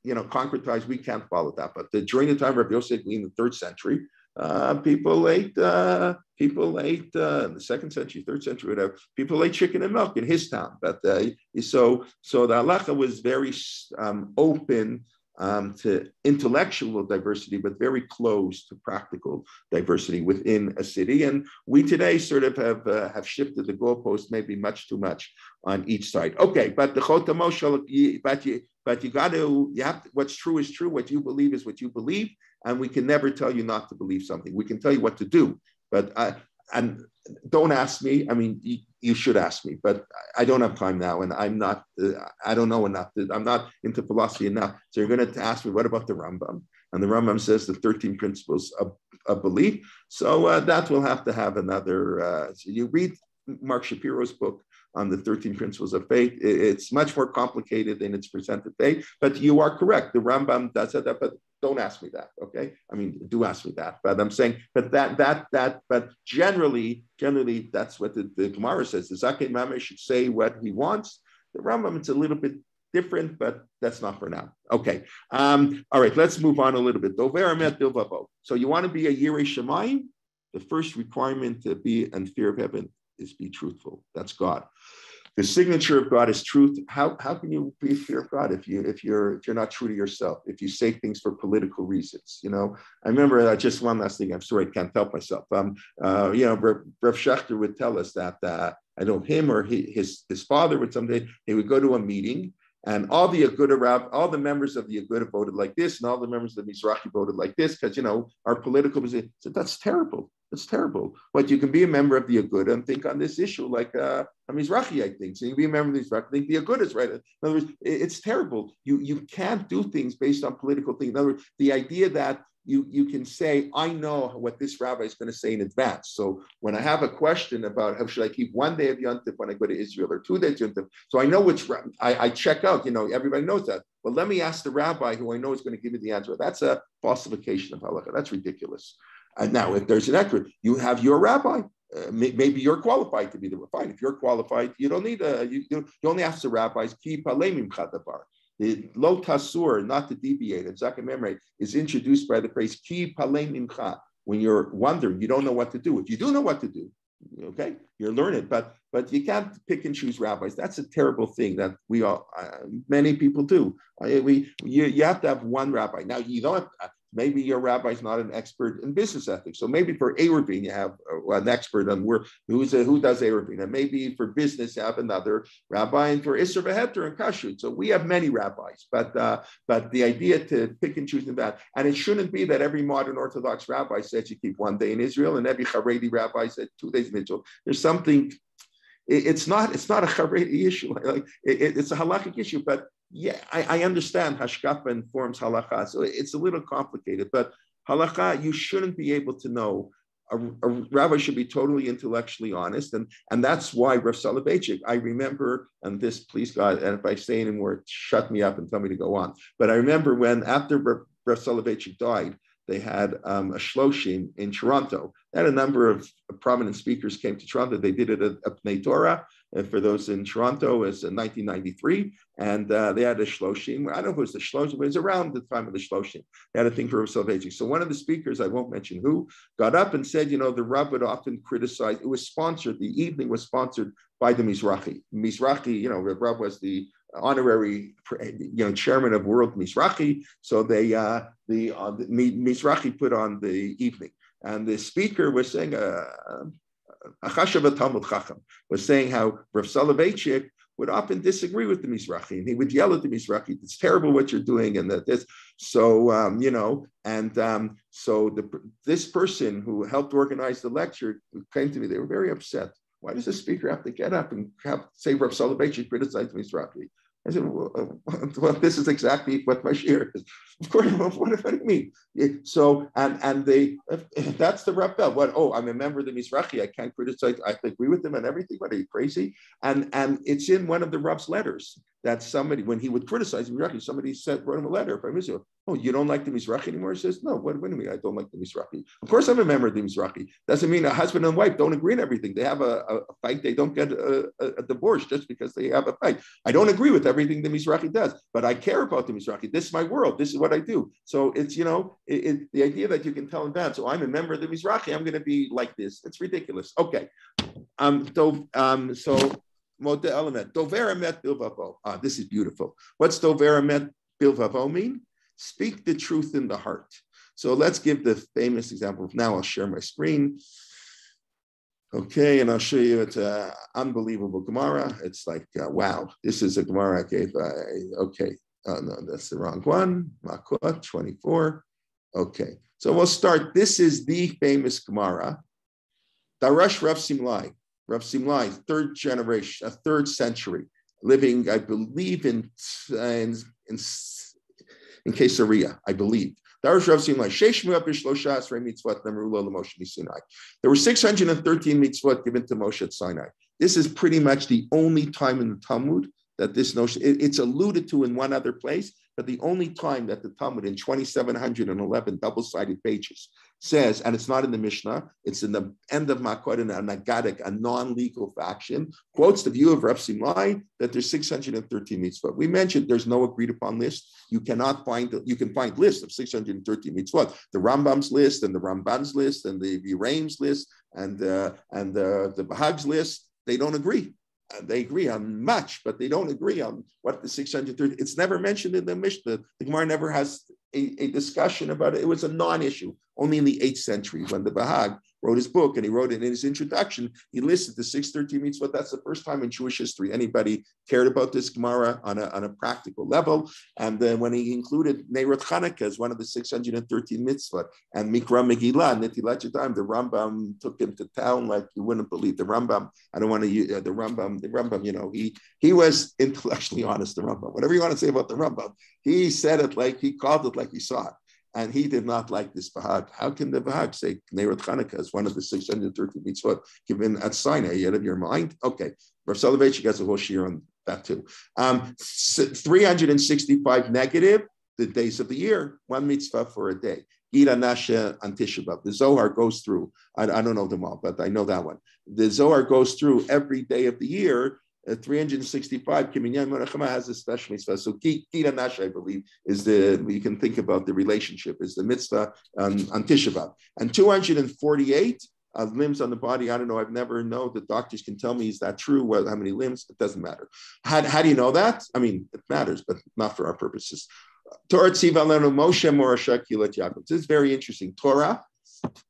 concretized. We can't follow that. But during the time of Rav Yossi Galili in the 3rd century, people ate in the 2nd century, 3rd century, whatever. People ate chicken and milk in his town. But so the Halakhah was very open to intellectual diversity, but very close to practical diversity within a city. And we today sort of have shifted the goalpost, maybe much too much on each side. Okay, but the Chot HaMoshel, but you have to, what's true is true. What you believe is what you believe, and we can never tell you not to believe something. We can tell you what to do, but and don't ask me. I mean, you should ask me, but I don't have time now, and I'm not. I don't know enough. I'm not into philosophy enough. So you're going to ask me, what about the Rambam? And the Rambam says the 13 principles of belief. So that will have to have another. So you read Mark Shapiro's book on the 13 principles of faith. It's much more complicated than it's presented today. But you are correct. The Rambam does that, but don't ask me that, okay? I mean, do ask me that, but I'm saying, but but generally, that's what the Gemara says. The Zakei Mame should say what he wants. The Rambam, it's a little bit different, but that's not for now. Okay. All right, let's move on a little bit. Dover Emet Bilvavo. So you want to be a Yirei Shamayim? The first requirement to be in fear of heaven is be truthful. That's God. The signature of God is truth. How can you be fear of God if you're not true to yourself? If you say things for political reasons, you know. I remember just one last thing. I'm sorry, I can't help myself. You know, Rav Schechter would tell us that I know him or his father would someday they would go to a meeting. And all the Aguda all the members of the Aguda voted like this, and all the members of the Mizrahi voted like this, because you know our political position. So that's terrible. That's terrible. But you can be a member of the Aguda and think on this issue like a Mizrahi, I think. So you can be a member of the Mizrahi, think the Aguda is right. In other words, it's terrible. You can't do things based on political things. In other words, the idea that you can say, I know what this rabbi is going to say in advance. So when I have a question about how should I keep one day of Yom Tov when I go to Israel or 2 days of Yom Tov, so I know which I check out, you know, everybody knows that. But let me ask the rabbi who I know is going to give me the answer. That's a falsification of halakhah. That's ridiculous. And now if there's an expert, you have your rabbi. Maybe you're qualified to be the rabbi. If you're qualified, you don't need you only ask the rabbis, ki palemim chadavar. The lo tasur, not to deviate, and Zakei Memre is introduced by the phrase ki palei mimcha. When you're wondering, you don't know what to do. If you do know what to do, okay, you're learning. But you can't pick and choose rabbis. That's a terrible thing that we all, many people do. You have to have one rabbi. Now you don't have. Maybe your rabbi is not an expert in business ethics. So maybe for Eruvin, you have an expert on who does Eruvin. And maybe for business, you have another rabbi. And for Isser V'Heter and Kashrut. So we have many rabbis. But the idea to pick and choose that, and it shouldn't be that every modern Orthodox rabbi says you keep 1 day in Israel, and every Haredi rabbi said 2 days in Israel. There's something. It's not a Haredi issue. It's a halakhic issue, but yeah, I understand Hashkafa informs Halakhah, so it's a little complicated, but Halakhah, you shouldn't be able to know. A rabbi should be totally intellectually honest, and that's why Rav Soloveitchik, I remember, and this, please God, and if I say any more, shut me up and tell me to go on, but I remember when, after Rav Soloveitchik died, they had a shloshim in Toronto. They had a number of prominent speakers came to Toronto. They did it at Pnei Torah. For those in Toronto, it was in 1993. And they had a shloshim. I don't know if it was the shloshim, but it was around the time of the shloshim. They had a thing for Rav Soloveitchik. So one of the speakers, I won't mention who, got up and said, you know, the Rav would often criticize, it was sponsored, the evening was sponsored by the Mizrahi. Mizrahi, you know, Rav was the honorary, chairman of World Mizrahi. So the Mizrahi put on the evening, and the speaker was saying, was saying how Rav Soloveitchik would often disagree with the Mizrahi, and he would yell at the Mizrahi, "It's terrible what you're doing," and that this. So this person who helped organize the lecture came to me. They were very upset. Why does the speaker have to get up and say Rav Soloveitchik criticized Mizrahi? I said, well, this is exactly what my shir is. Of course, what do you mean? So, and that's the Rabbi. What? Oh, I'm a member of the Mizrahi. I can't criticize. I agree with them and everything. What, are you crazy? And it's in one of the Rab's letters that somebody, when he would criticize Mizrahi, somebody wrote him a letter from Israel. Oh, you don't like the Mizrahi anymore? He says, no, what do you mean I don't like the Mizrahi? Of course I'm a member of the Mizrahi. Doesn't mean a husband and wife don't agree on everything. They have a fight. They don't get a divorce just because they have a fight. I don't agree with everything the Mizrahi does, but I care about the Mizrahi. This is my world. This is what I do. So it's, the idea that you can tell in that, so I'm a member of the Mizrahi, I'm going to be like this. It's ridiculous. Okay. Modeh element. Dover emet bilvavo. This is beautiful. What's dover emet bilvavo mean? Speak the truth in the heart. So let's give the famous example. Now I'll share my screen. Okay, and I'll show you, it's an unbelievable Gemara. It's like, wow, this is a Gemara I gave. Okay, no, that's the wrong one. Makot 24. Okay, so we'll start. This is the famous Gemara. Darash Rav Simlai, third generation, a third century, living, I believe, in Caesarea, I believe. There were 613 mitzvot given to Moshe at Sinai. This is pretty much the only time in the Talmud that this notion, it's alluded to in one other place, but the only time that the Talmud in 2,711 double-sided pages says, and it's not in the Mishnah, it's in the end of Makot and a Nagadik, a non-legal faction, quotes the view of Rav Simlai that there's 613 mitzvot. We mentioned there's no agreed upon list. You can find lists of 613 mitzvot. The Rambam's list and the Ramban's list and the Yereim's list and the Bahag's list, they don't agree. They agree on much, but they don't agree on what the 630. It's never mentioned in the Mishnah. The Gemara never has a discussion about it. It was a non-issue. Only in the 8th century, when the Bahag wrote his book, and he wrote it in his introduction, he listed the 613 mitzvot. That's the first time in Jewish history anybody cared about this Gemara on a practical level. And then when he included Neirot Chanukah as one of the 613 mitzvot, and Mikra Megillah, Netilat Yadayim, the Rambam took him to town like you wouldn't believe. The Rambam, I don't want to use the Rambam, you know, he was intellectually honest, the Rambam. Whatever you want to say about the Rambam, he said it like, he called it like he saw it. And he did not like this Bahag. How can the Bahag say Neirot Chanukah is one of the 613 mitzvot given at Sinai? Are you out of your mind? Okay. Rav Soloveitchik has a whole shiur on that too. 365 negative, the days of the year, one mitzvah for a day. Gita Nasha and Tisha B'Av. The Zohar goes through, I don't know them all, but I know that one. The Zohar goes through every day of the year. 365 Kiminyan Merachama has a special mitzvah. So Gita Nasha, I believe, is you can think about the relationship, is the mitzvah on Tisha B'Av. And 248 limbs on the body. I don't know. I've never known. The doctors can tell me, is that true? Well, how many limbs? It doesn't matter. How do you know that? I mean, it matters, but not for our purposes. Torah Tziva Lenu Moshe Morashah Kilat Yaakov. This is very interesting. Torah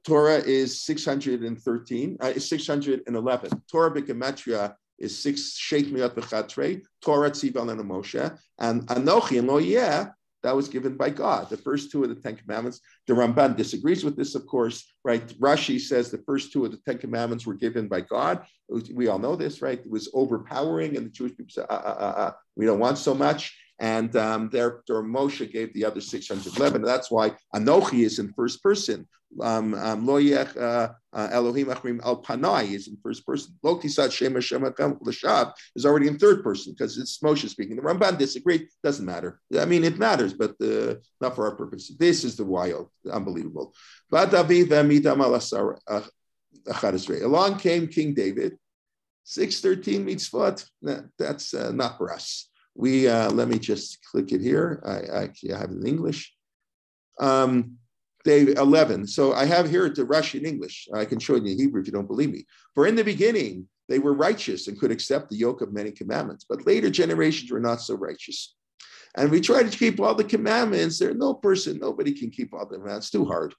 is 613, 611. Torah B'Gematria is 6 Sheikh Miyat B'Chatrei, Torah Tziva Lenu Moshe, and Anochi and Lo Yeh, that was given by God. The first 2 of the 10 Commandments. The Ramban disagrees with this, of course, right? Rashi says the first 2 of the 10 Commandments were given by God. We all know this, right? It was overpowering, and the Jewish people said, we don't want so much. And therefore Moshe gave the other 611. That's why Anochi is in first person. Lo yech Elohim achrim al panai is in first person. Lo tisat Shem Hashem l'shav is already in third person because it's Moshe speaking. The Ramban disagreed. Doesn't matter. I mean, it matters, but not for our purposes. This is the wild, unbelievable. Along came King David. 613 mitzvot. That's not for us. We let me just click it here. I actually have it in English. Day 11. So I have here the Rashi in English. I can show you in Hebrew if you don't believe me. For in the beginning, they were righteous and could accept the yoke of many commandments, but later generations were not so righteous. And we try to keep all the commandments. There's nobody can keep all the commandments. It's too hard.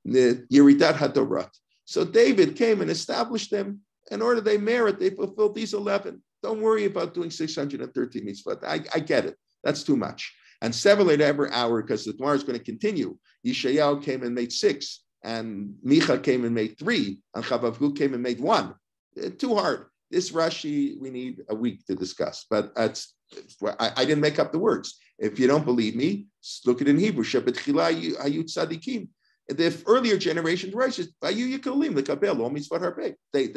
Yeridat Hadorat. So David came and established them. In order they merit, they fulfilled these 11. Don't worry about doing 613 mitzvot. I get it. That's too much. And 7 every hour, because the Gemara is going to continue. Yeshayahu came and made 6, and Micha came and made 3, and Chavavhu came and made 1. Too hard. This Rashi, we need a week to discuss. But I didn't make up the words. If you don't believe me, look at it in Hebrew. The earlier generations were righteous. They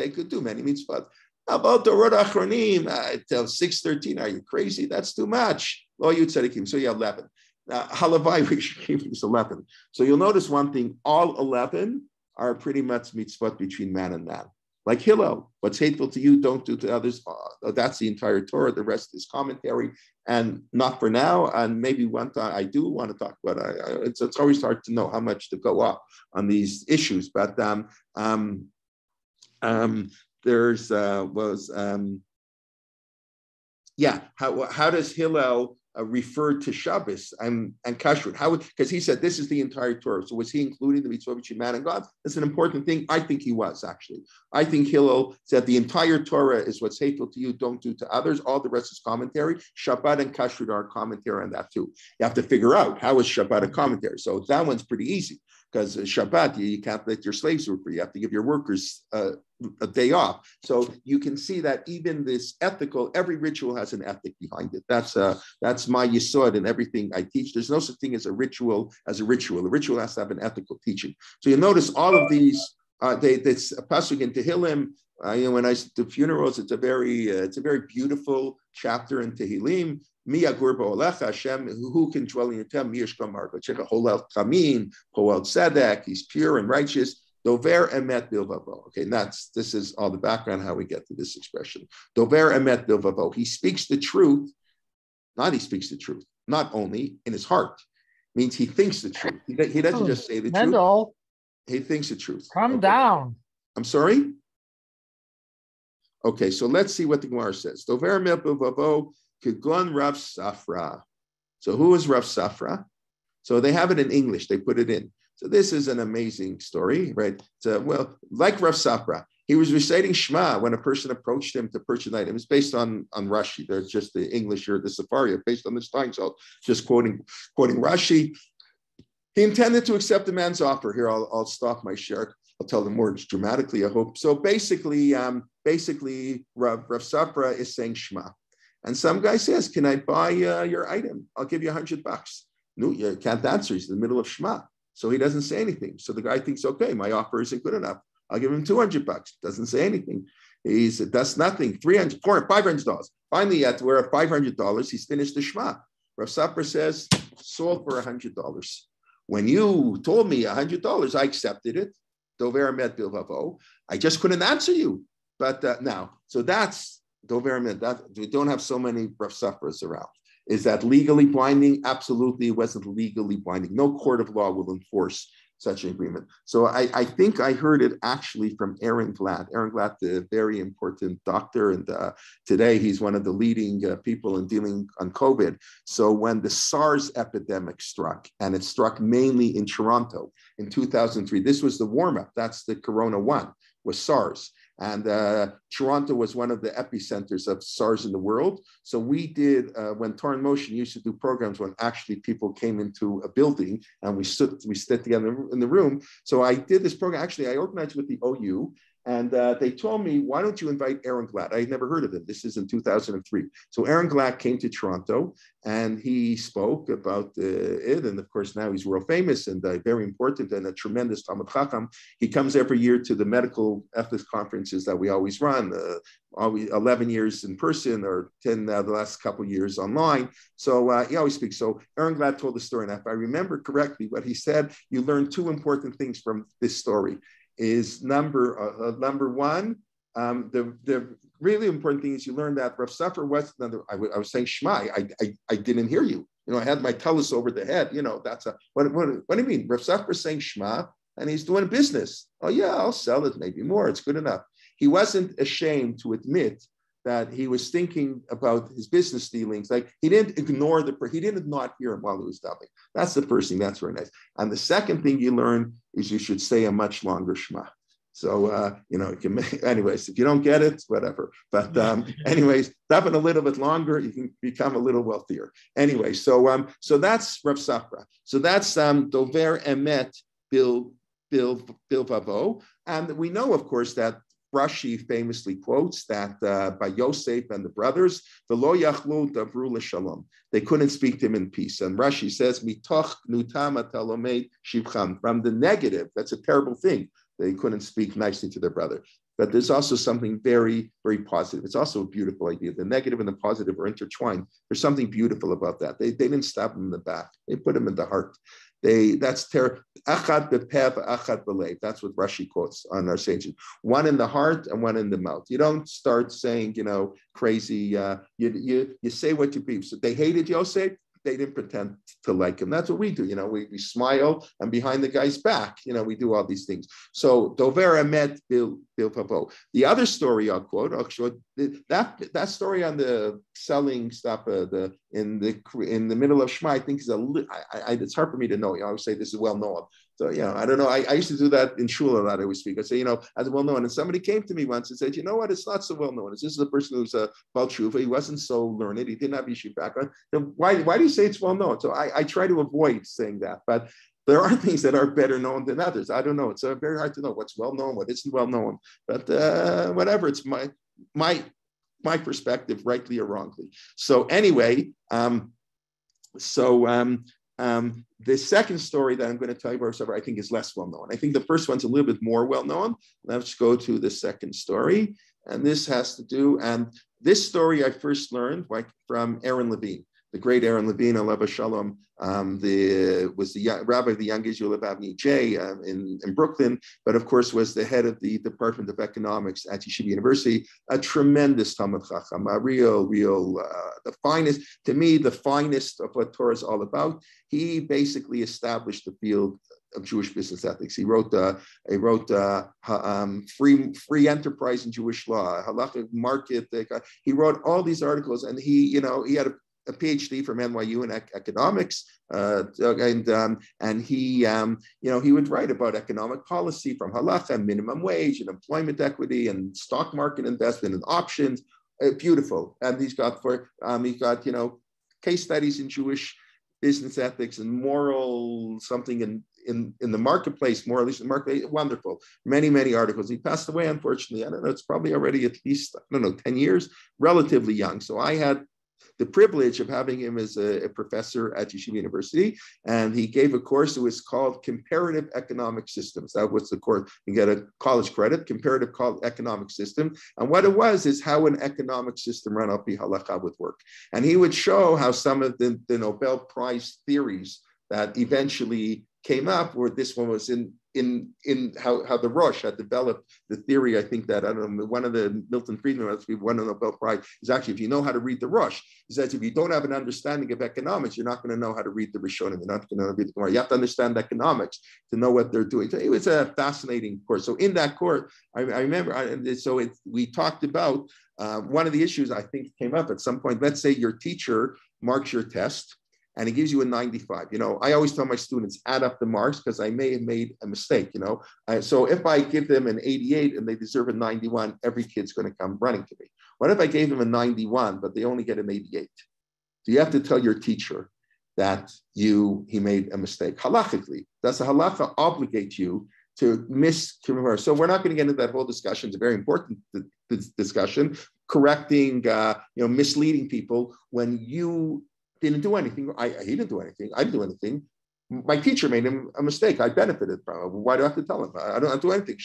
could do many mitzvot. About the Rod Achronim, till 613, are you crazy? That's too much. So you have 11. Halavai is 11. So you'll notice one thing, all 11 are pretty much mitzvot between man and man. Like Hillel, what's hateful to you, don't do to others. That's the entire Torah. The rest is commentary, and not for now. And maybe one time I do want to talk about it. It's always hard to know how much to go up on these issues. But there's how does Hillel refer to Shabbos and Kashrut? How? Because he said this is the entire Torah. So was he including the mitzvah between man and God? That's an important thing. I think he was, actually. I think Hillel said the entire Torah is what's hateful to you, don't do to others. All the rest is commentary. Shabbat and Kashrut are commentary on that too. You have to figure out how is Shabbat a commentary. So that one's pretty easy because Shabbat, you can't let your slaves work for you. You have to give your workers a day off. So you can see that even this ethical, every ritual has an ethic behind it. That's my yesod in everything I teach. There's no such thing as a ritual as a ritual. A ritual has to have an ethical teaching. So you notice all of these, it's a pasuk in Tehillim. When I do funerals, it's a very beautiful chapter in Tehillim. Mi yagur ba'olecha, Hashem, who can dwell in your temple? Mi yishkom marva. Holel kamin, poel tzedek. He's pure and righteous. Dover emet bilvavo. Okay, this is all the background how we get to this expression. Dover emet bilvavo. He speaks the truth. He speaks the truth. Not only in his heart, means he thinks the truth. He doesn't just say the truth. He thinks the truth. Calm down. I'm sorry. Okay, so let's see what the Gemara says. Dover emet bilvavo kegon Rav Safra. So who is Rav Safra? So they have it in English. They put it in. So this is an amazing story, right? So, like Rav Safra, he was reciting Shema when a person approached him to purchase an item. It's based on Rashi. They're just the English or the Safari, based on this time. So just quoting Rashi. He intended to accept the man's offer. Here, I'll stop my share. I'll tell them more dramatically, I hope. So basically, Rav Safra is saying Shema. And some guy says, can I buy your item? I'll give you $100. No, you can't answer. He's in the middle of Shema. So he doesn't say anything. So the guy thinks, okay, my offer isn't good enough. I'll give him $200. Doesn't say anything. He said, that's nothing. $300, $400, $500. Finally, at we're at $500, he's finished the Shema. Rav Safra says, sold for $100. When you told me $100, I accepted it. Dover emet bilvavo. I just couldn't answer you. But now, so that's Dover emet. That we don't have so many Rav Safras around. Is that legally binding? Absolutely, it wasn't legally binding. No court of law will enforce such an agreement. So I think I heard it actually from Aaron Glatt. Aaron Glatt, the very important doctor, and today he's one of the leading people in dealing on COVID. So when the Sars epidemic struck, and it struck mainly in Toronto in 2003, this was the warm-up. That's the Corona 1, was SARS. And Toronto was one of the epicenters of SARS in the world. So we did, when Torah Motion used to do programs when actually people came into a building and we stood together in the room. So I did this program, actually I organized with the OU, and they told me, why don't you invite Aaron Glatt? I had never heard of him. This is in 2003. So Aaron Glatt came to Toronto and he spoke about it. And of course, now he's world famous and very important and a tremendous Talmud Chacham. He comes every year to the medical ethics conferences that we always run, 11 years in person or 10 the last couple of years online. So he always speaks. So Aaron Glatt told the story. And if I remember correctly, what he said, you learn two important things from this story. Is number one, the really important thing is you learn that Rav Safra was I was saying Shema. I didn't hear you. I had my talus over the head. That's what do you mean? Rav Safra saying Shema and he's doing business. Oh yeah, I'll sell it, maybe more. It's good enough. He wasn't ashamed to admit that he was thinking about his business dealings. Like he didn't ignore he didn't not hear him while he was talking. That's the first thing. That's very nice. And the second thing you learn is you should say a much longer Shema. So, you can anyways, if you don't get it, whatever. But anyways, daven a little bit longer, you can become a little wealthier. Anyway, so that's Rav Safra. So that's Dover Emet Bilvavo. And we know, of course, that Rashi famously quotes that by Yosef and the brothers, "V'lo yachlu davru l'shalom." They couldn't speak to him in peace. And Rashi says, "Mitoch nutama talomei shivcham." From the negative, that's a terrible thing. They couldn't speak nicely to their brother. But there's also something very, very positive. It's also a beautiful idea. The negative and the positive are intertwined. There's something beautiful about that. They didn't stab him in the back. They put him in the heart. That's terrible. Achad bepev, achad belev. That's what Rashi quotes on our sages. One in the heart and one in the mouth. You don't start saying, crazy. You say what you believe. So they hated Yosef. They didn't pretend to like him. That's what we do. We smile and behind the guy's back, we do all these things. So Dover Emet Bilvavo. The other story I'll quote, that story on the selling stuff in the middle of Shema, I think is it's hard for me to know. I always say this is well known. So, I don't know. I used to do that in shul a lot. I always speak. I say, as well known. And somebody came to me once and said, you know what? It's not so well known. This is a person who's a Baal Tshuva. He wasn't so learned. He didn't have yeshiva background. Why do you say it's well known? So I try to avoid saying that. But there are things that are better known than others. I don't know. It's very hard to know what's well known, what isn't well known. But whatever, it's my perspective, rightly or wrongly. So anyway, the second story that I'm going to tell you about, I think, is less well known. I think the first one's a little bit more well known. Let's go to the second story, and this has to do. And this story I first learned from Aaron Levine, the great Aaron Levine, Alav Shalom, was the rabbi of the young Israel of Avni J in Brooklyn, but of course was the head of the Department of Economics at Yeshiva University, a tremendous Talmud Chacham, a real, the finest, to me, the finest of what Torah is all about. He basically established the field of Jewish business ethics. He wrote free enterprise in Jewish law, Halakhah market. He wrote all these articles, and he had a PhD from NYU in economics, and he would write about economic policy from halacha, minimum wage, and employment equity, and stock market investment and options. Beautiful, and he's got case studies in Jewish business ethics and moral something in the marketplace, more or less in the market. Wonderful, many articles. He passed away, unfortunately. I don't know. It's probably already at least 10 years, relatively young. So I had the privilege of having him as a professor at Yeshiva University, and he gave a course that was called Comparative Economic Systems. That was the course. You get a college credit, Comparative Economic System. And what it was is how an economic system run up the Halakhah would work. And he would show how some of the Nobel Prize theories that eventually came up, where this one was in how the Rosh had developed the theory. I think that, I don't know, one of the Milton Friedman, we won a Nobel Prize, is actually, if you know how to read the Rosh, he says if you don't have an understanding of economics, you're not going to know how to read the Rishonim, you're not going to read the Gemara. You have to understand economics to know what they're doing. So it was a fascinating course. So in that course, I remember, we talked about one of the issues I think came up at some point. Let's say your teacher marks your test, and he gives you a 95. I always tell my students, add up the marks, because I may have made a mistake. So if I give them an 88 and they deserve a 91, every kid's going to come running to me. What if I gave them a 91, but they only get an 88? So you have to tell your teacher that he made a mistake. Halakhically, does the halacha obligate you to miscommemorate? So we're not going to get into that whole discussion. It's a very important discussion, correcting, misleading people when you didn't do anything. He didn't do anything. I didn't do anything. My teacher made him a mistake. I benefited from it. Why do I have to tell him? I don't do anything.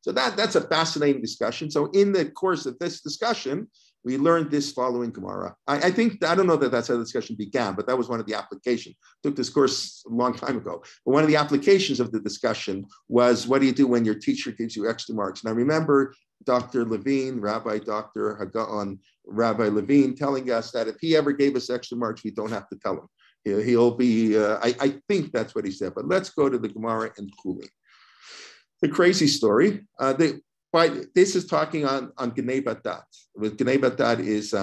So that's a fascinating discussion. So in the course of this discussion, we learned this following Gemara. I don't know that that's how the discussion began, but that was one of the applications. Took this course a long time ago. But one of the applications of the discussion was, what do you do when your teacher gives you extra marks? And I remember Dr. Levine, Rabbi Dr. Hagaon, Rabbi Levine, telling us that if he ever gave us extra marks, we don't have to tell him. He'll be, I think that's what he said. But let's go to the Gemara and Kuli. The crazy story. This is talking on Gnei Badat. With Gnei Badat is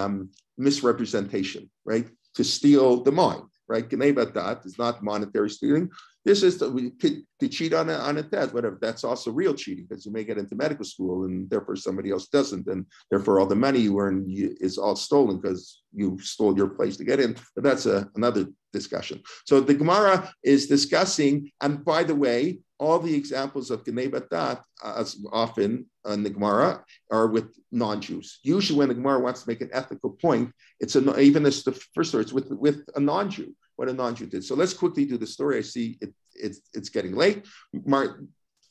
misrepresentation, right? To steal the mind, right? Gnei Badat is not monetary stealing. This is to cheat on a test, whatever. That's also real cheating, because you may get into medical school and therefore somebody else doesn't, and therefore all the money you earn is all stolen because you stole your place to get in. But that's another discussion. So the Gemara is discussing, and by the way, all the examples of Gnei Badat, as often in the Gemara, are with non-Jews. Usually when the Gemara wants to make an ethical point, even this the first story, it's with a non-Jew. What a non-Jew did. So let's quickly do the story. I see it's getting late. Mar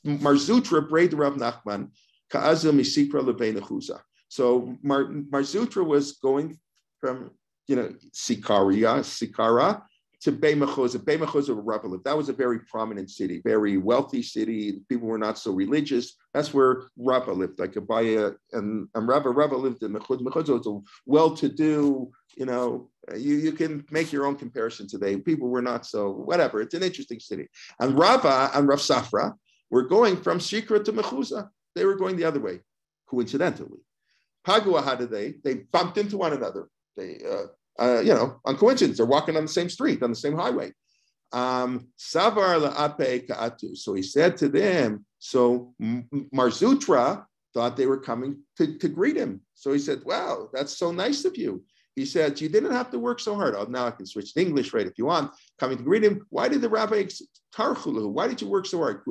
Zutra braid Rav Nachman ka'azil misikra lebein achuza. So Mar Zutra was going from Sikara to Bei Mechoza. Bei Mechoza where Rabbi lived. That was a very prominent city, very wealthy city. People were not so religious. That's where Rabbi lived, like Abaya and Rabbi lived in Mechoza. Mechoza was a well-to-do, you can make your own comparison today. People were not so, whatever. It's an interesting city. And Rabba and Rav Safra were going from Shikra to Mechuza. They were going the other way, coincidentally. Pagua, how did they? They bumped into one another. They, on coincidence, they're walking on the same street, on the same highway. Savar la'ape ka'atu. So he said to them, so Mar Zutra thought they were coming to greet him. So he said, wow, that's so nice of you. He said, you didn't have to work so hard. Oh, now I can switch to English, right? If you want, coming to greet him. Why did the rabbi tarchulu? Why did you work so hard?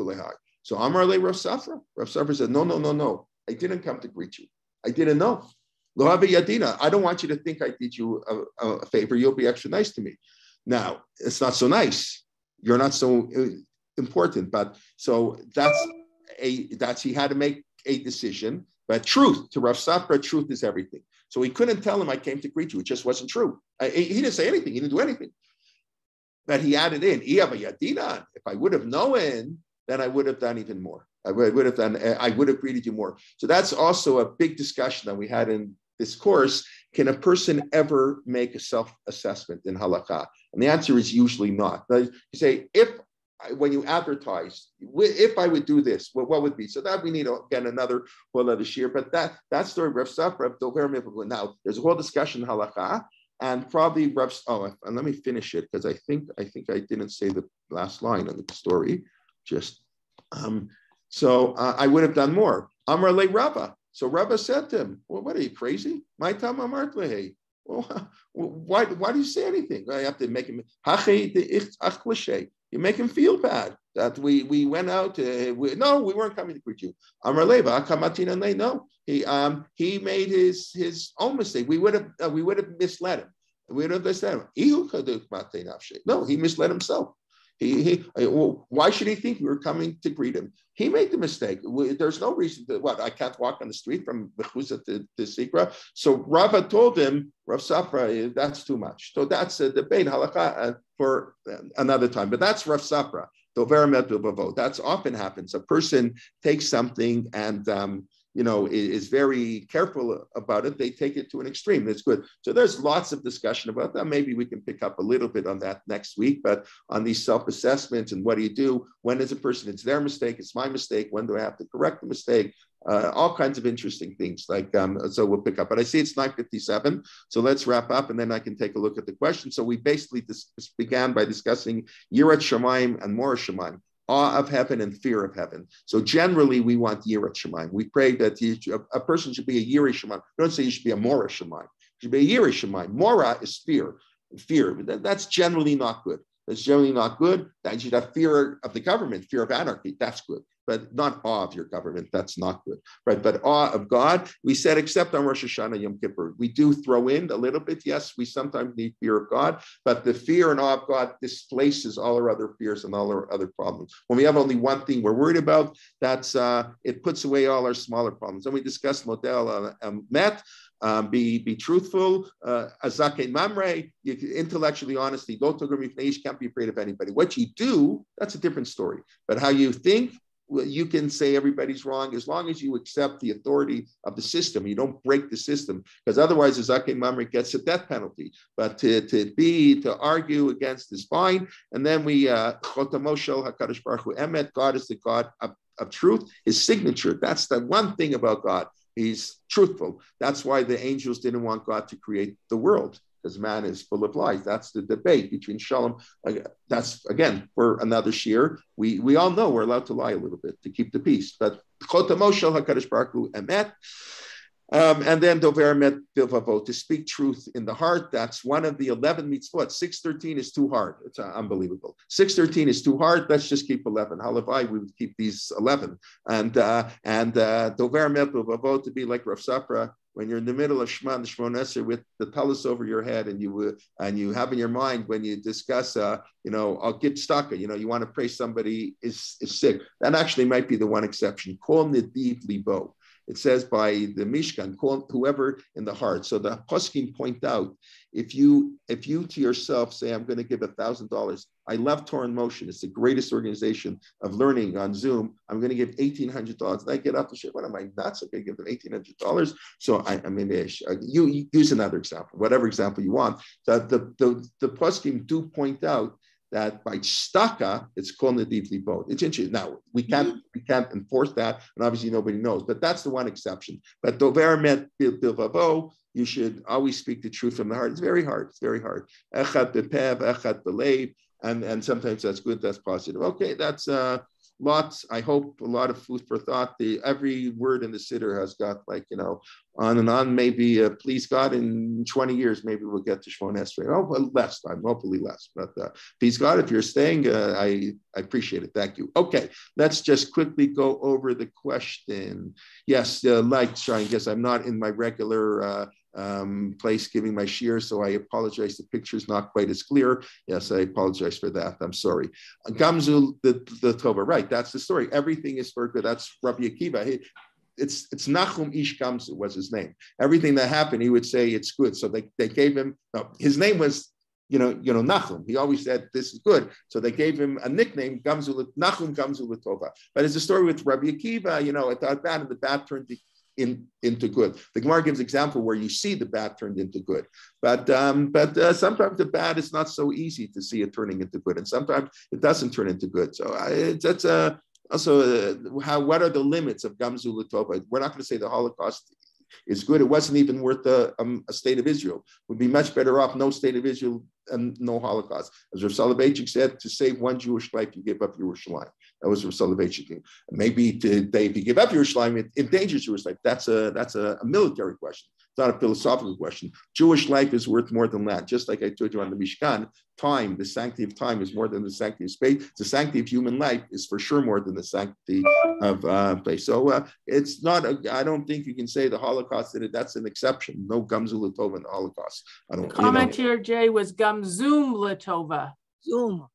So Amar le Rav Safra. Rav Safra said, no. I didn't come to greet you. I didn't know. Lo have yadina. I don't want you to think I did you a favor. You'll be extra nice to me. Now, it's not so nice. You're not so important. But so that's he had to make a decision. But truth, to Rav Safra, truth is everything. So he couldn't tell him, I came to greet you. It just wasn't true. He didn't say anything. He didn't do anything. But he added in, if I would have known, then I would have done even more. I would have greeted you more. So that's also a big discussion that we had in this course. Can a person ever make a self-assessment in Halakhah? And the answer is usually not. You say, when you advertise, if I would do this, what would be? So that we need, again, another whole other shir. But that story, Rav Safra, now there's a whole discussion in Halakhah, and probably and let me finish it, because I think I didn't say the last line of the story. So I would have done more. Amar le Rabba. So Rabbi said to him, well, what are you, crazy? My tam amart lehi. Well, why do you say anything? I have to make him, you make him feel bad that we went out. No, we weren't coming to greet you. Amar leva kamatina le. No, he made his own mistake. We would have misled him. We would have misled him. No, he misled himself. Why should he think we were coming to greet him? He made the mistake. There's no reason I can't walk on the street from Bechuza to Sikra. So Rava told him, Rav Safra, that's too much. So that's a debate, Halakhah, for another time. But that's Rav Safra. That's often happens. A person takes something and is very careful about it. They take it to an extreme. That's good. So there's lots of discussion about that. Maybe we can pick up a little bit on that next week, but on these self-assessments and what do you do? When is a person, it's their mistake, it's my mistake, when do I have to correct the mistake? All kinds of interesting things. So we'll pick up. But I see it's 9:57, so let's wrap up, and then I can take a look at the question. So we basically began by discussing Yirat Shamayim and Mora Shamayim. Awe of heaven and fear of heaven. So generally, we want Yirat Shamayim. We pray that a person should be a Yirei Shamayim. We don't say you should be a Mora Shamayim. You should be a Yirei Shamayim. Mora is fear. Fear. That's generally not good. That's generally not good. That you should have fear of the government, fear of anarchy. That's good. But not awe of your government. That's not good. Right? But awe of God, we said, except on Rosh Hashanah, Yom Kippur. We do throw in a little bit. Yes, we sometimes need fear of God, but the fear and awe of God displaces all our other fears and all our other problems. When we have only one thing we're worried about, that's it puts away all our smaller problems. And we discussed model met. Be truthful. Azake mamre, intellectually honesty. Can't be afraid of anybody. What you do, that's a different story. But how you think, you can say everybody's wrong as long as you accept the authority of the system. You don't break the system, because otherwise, Azake mamre gets a death penalty. But to argue against is fine. And then we chotamoshel hakadosh baruch hu emet. God is the God of truth. His signature. That's the one thing about God. He's truthful. That's why the angels didn't want God to create the world, because man is full of lies. That's the debate between Shalom. That's, again, for another shir. We all know we're allowed to lie a little bit to keep the peace. But Chotamoshel HaKadosh Baruch Hu Emet. And then Dover Emet Bilvavo, to speak truth in the heart. That's one of the 11 mitzvot. 613 is too hard. It's unbelievable. 613 is too hard. Let's just keep 11. Halavai, we would keep these 11. And Dover Emet Bilvavo, to be like Rav Safra, when you're in the middle of Shema and Shemon Esrei with the talus over your head, and you have in your mind when you discuss, I'll get stuck. You want to pray somebody is sick. That actually might be the one exception. Kol nediv libo. It says by the Mishkan, call whoever in the heart. So the poskim point out, if you to yourself say, I'm going to give $1,000. I love Torah in Motion. It's the greatest organization of learning on Zoom. I'm going to give $1,800. And I get up to shit. What am I nuts? I'm going to give them $1,800. So you use another example, whatever example you want. So the poskim do point out that by staka, it's called nadiv libod. It's interesting. Now we can't enforce that, and obviously nobody knows. But that's the one exception. But dover met bilvavo, you should always speak the truth from the heart. It's very hard. It's very hard. Echad bepev, echad belev, and sometimes that's good. That's positive. Okay, that's lots, I hope, a lot of food for thought. Every word in the Siddur has got on and on. Maybe, please God, in 20 years, maybe we'll get to Shmon Esrei. Oh, well, less time, hopefully less. But please God, if you're staying, I appreciate it. Thank you. Okay, let's just quickly go over the question. Yes, like Shine, guess I'm not in my regular place giving my shear, so I apologize. The picture's not quite as clear. Yes, I apologize for that. I'm sorry. Gamzul the Tova, right? That's the story. Everything is for good. That's Rabbi Akiva. It's Nachum Ish Gamzu was his name. Everything that happened, he would say it's good. So they gave him. No, his name was Nachum. He always said this is good. So they gave him a nickname, Nachum Gamzu Tova. But it's a story with Rabbi Akiva. It thought bad, and the bad turned into good. The Gemara gives example where you see the bad turned into good, but sometimes the bad is not so easy to see it turning into good, and sometimes it doesn't turn into good. So that's also what are the limits of Gamzu L'Tova? We're not going to say the Holocaust is good. It wasn't even worth a state of Israel. We'd be much better off no state of Israel and no Holocaust. As Rav Soloveitchik said, to save one Jewish life, you give up Yerushalayim. That was Rav Soloveitchik. Maybe if you give up Yerushalayim, it endangers Jewish life. That's a military question. It's not a philosophical question. Jewish life is worth more than land. Just like I told you on the Mishkan, time, the sanctity of time is more than the sanctity of space. The sanctity of human life is for sure more than the sanctity of place. So it's not, I don't think you can say the Holocaust did it. That's an exception. No Gamzu L'Tova in the Holocaust. Comment here, Jay, was Gamzum L'Tova. Zoom.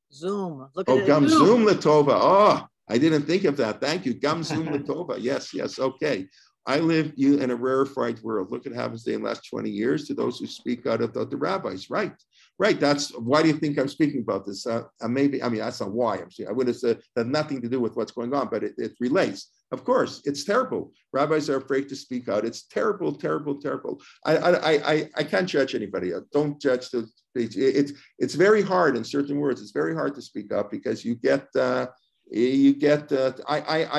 Look at it. Gamzum L'Tova. Oh, I didn't think of that. Thank you. Gamzum L'Tova. Yes. Okay. I live in a rarefied world. Look at what happens in the last 20 years to those who speak out of the rabbis. Right. That's why do you think I'm speaking about this? That's not why I'm speaking. I would have said that had nothing to do with what's going on, but it relates. Of course, it's terrible. Rabbis are afraid to speak out. It's terrible, terrible, terrible. I can't judge anybody. Don't judge the speech. It's very hard in certain words. It's very hard to speak up because you get. I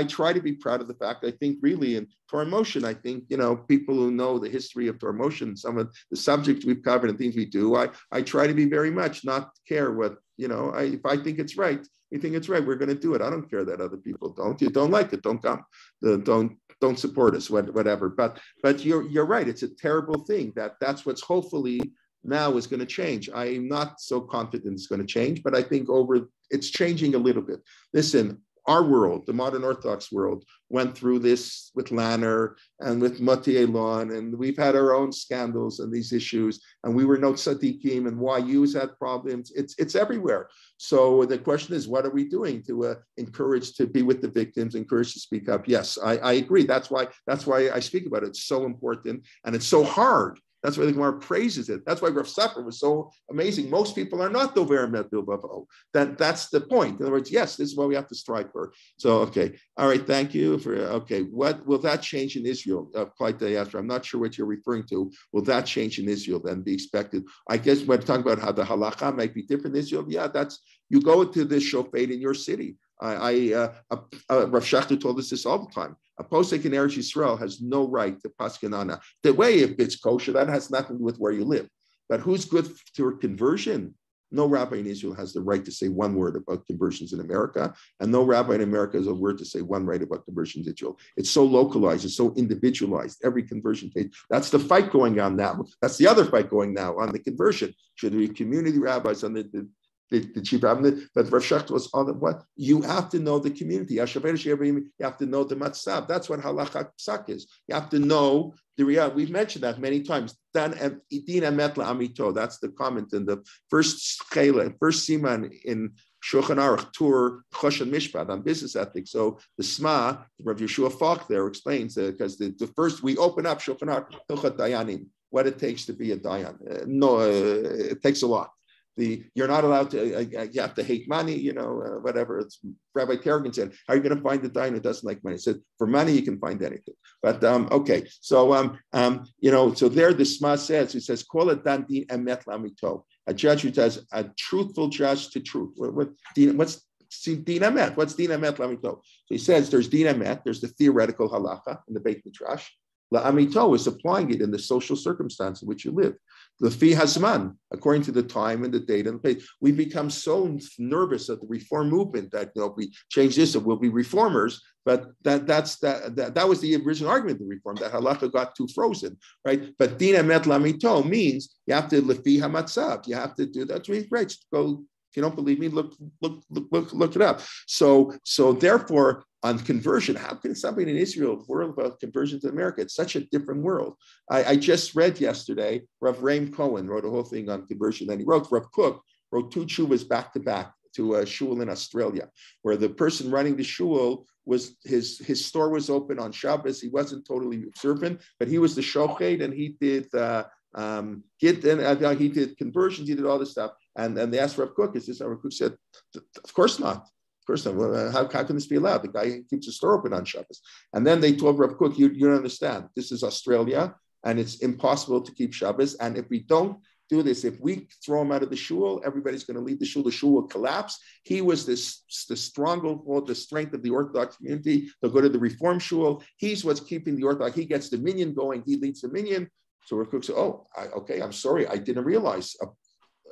try to be proud of the fact. I think really in Torah Motion, I think people who know the history of Torah Motion, some of the subjects we've covered and things we do. I try to be very much not care what if I think it's right. We think it's right. We're going to do it. I don't care that other people don't. You don't like it. Don't come. Don't support us. Whatever. But you're right. It's a terrible thing. That's what's hopefully now is going to change. I'm not so confident it's going to change, but I think it's changing a little bit. Listen, our world, the modern Orthodox world, went through this with Lanner and with Moti Elon, and we've had our own scandals and these issues, and we were no tzaddikim, and YU's had problems. It's everywhere. So the question is, what are we doing to encourage to be with the victims, encourage to speak up? Yes, I agree. That's why I speak about it. It's so important, and it's so hard. That's why the Gemara praises it. That's why Rav Sapir was so amazing. Most people are not dover emet bilbavo. That's the point. In other words, yes, this is what we have to strive for. So, okay. All right. Thank you for, okay. What will that change in Israel? I'm not sure what you're referring to. Will that change in Israel then be expected? I guess we're talking about how the Halakhah might be different in Israel. Yeah, you go to the shofet in your city. Rav Schachter told us this all the time. A posek in Eretz Yisrael has no right to paskinana. The way if it's kosher, that has nothing to do with where you live. But who's good for conversion? No rabbi in Israel has the right to say one word about conversions in America, and no rabbi in America has a word to say one right about conversions in Israel. It's so localized, it's so individualized. Every conversion case. That's the fight going on now. That's the other fight going now on the conversion. Should there be community rabbis on the chief rabbi, but Rav Schachter was on what? You have to know the community. You have to know the matzab. That's what Halakhah psak is. You have to know the reality. We've mentioned that many times. That's the comment in the first siman in Shulchan Aruch, Tur, Choshen Mishpat on business ethics. So the Sma, Rav Yeshua Falk there explains because the first we open up Shulchan Aruch, Hilchot Dayanim, what it takes to be a Dayan. It takes a lot. You're not allowed to, you have to hate money, whatever. It's Rabbi Kerrigan said, how are you going to find a dayan who doesn't like money? He said, for money, you can find anything. But, okay. So, so there the Sma says, he says, call it dan din emet lamito. A judge who does a truthful judge to truth. What's din emet? What's din emet lamito? So he says, there's din emet, there's the theoretical halacha in the Beit Midrash. La'amito is applying it in the social circumstance in which you live. The fi hazman, according to the time and the date and the place. We become so nervous at the reform movement that if we change this, it will be reformers. But that was the original argument of the reform, that halacha got too frozen, right? But din emet lamito means you have to lefi hamatzav. You have to do that's really great. Go. If you don't believe me, look it up. So therefore, on conversion, how can somebody in Israel worry about conversion to America? It's such a different world. I just read yesterday, Rav Raim Cohen wrote a whole thing on conversion. Then he wrote, Rav Kook wrote 2 shuvas back to back to a shul in Australia, where the person running the shul was his store was open on Shabbos. He wasn't totally observant, but he was the shochet, and he did he did conversions, he did all this stuff. And they asked Rav Kook, is this? Rav Kook said, of course not. Of course not. Well, how can this be allowed? The guy keeps his store open on Shabbos. And then they told Rav Kook, you don't understand. This is Australia, and it's impossible to keep Shabbos. And if we don't do this, if we throw him out of the shul, everybody's going to leave the shul will collapse. He was the stronghold, the strength of the Orthodox community. They'll go to the Reform shul. He's what's keeping the Orthodox. He gets the minyan going. He leads the minyan. So Rav Kook said, okay, I'm sorry. I didn't realize.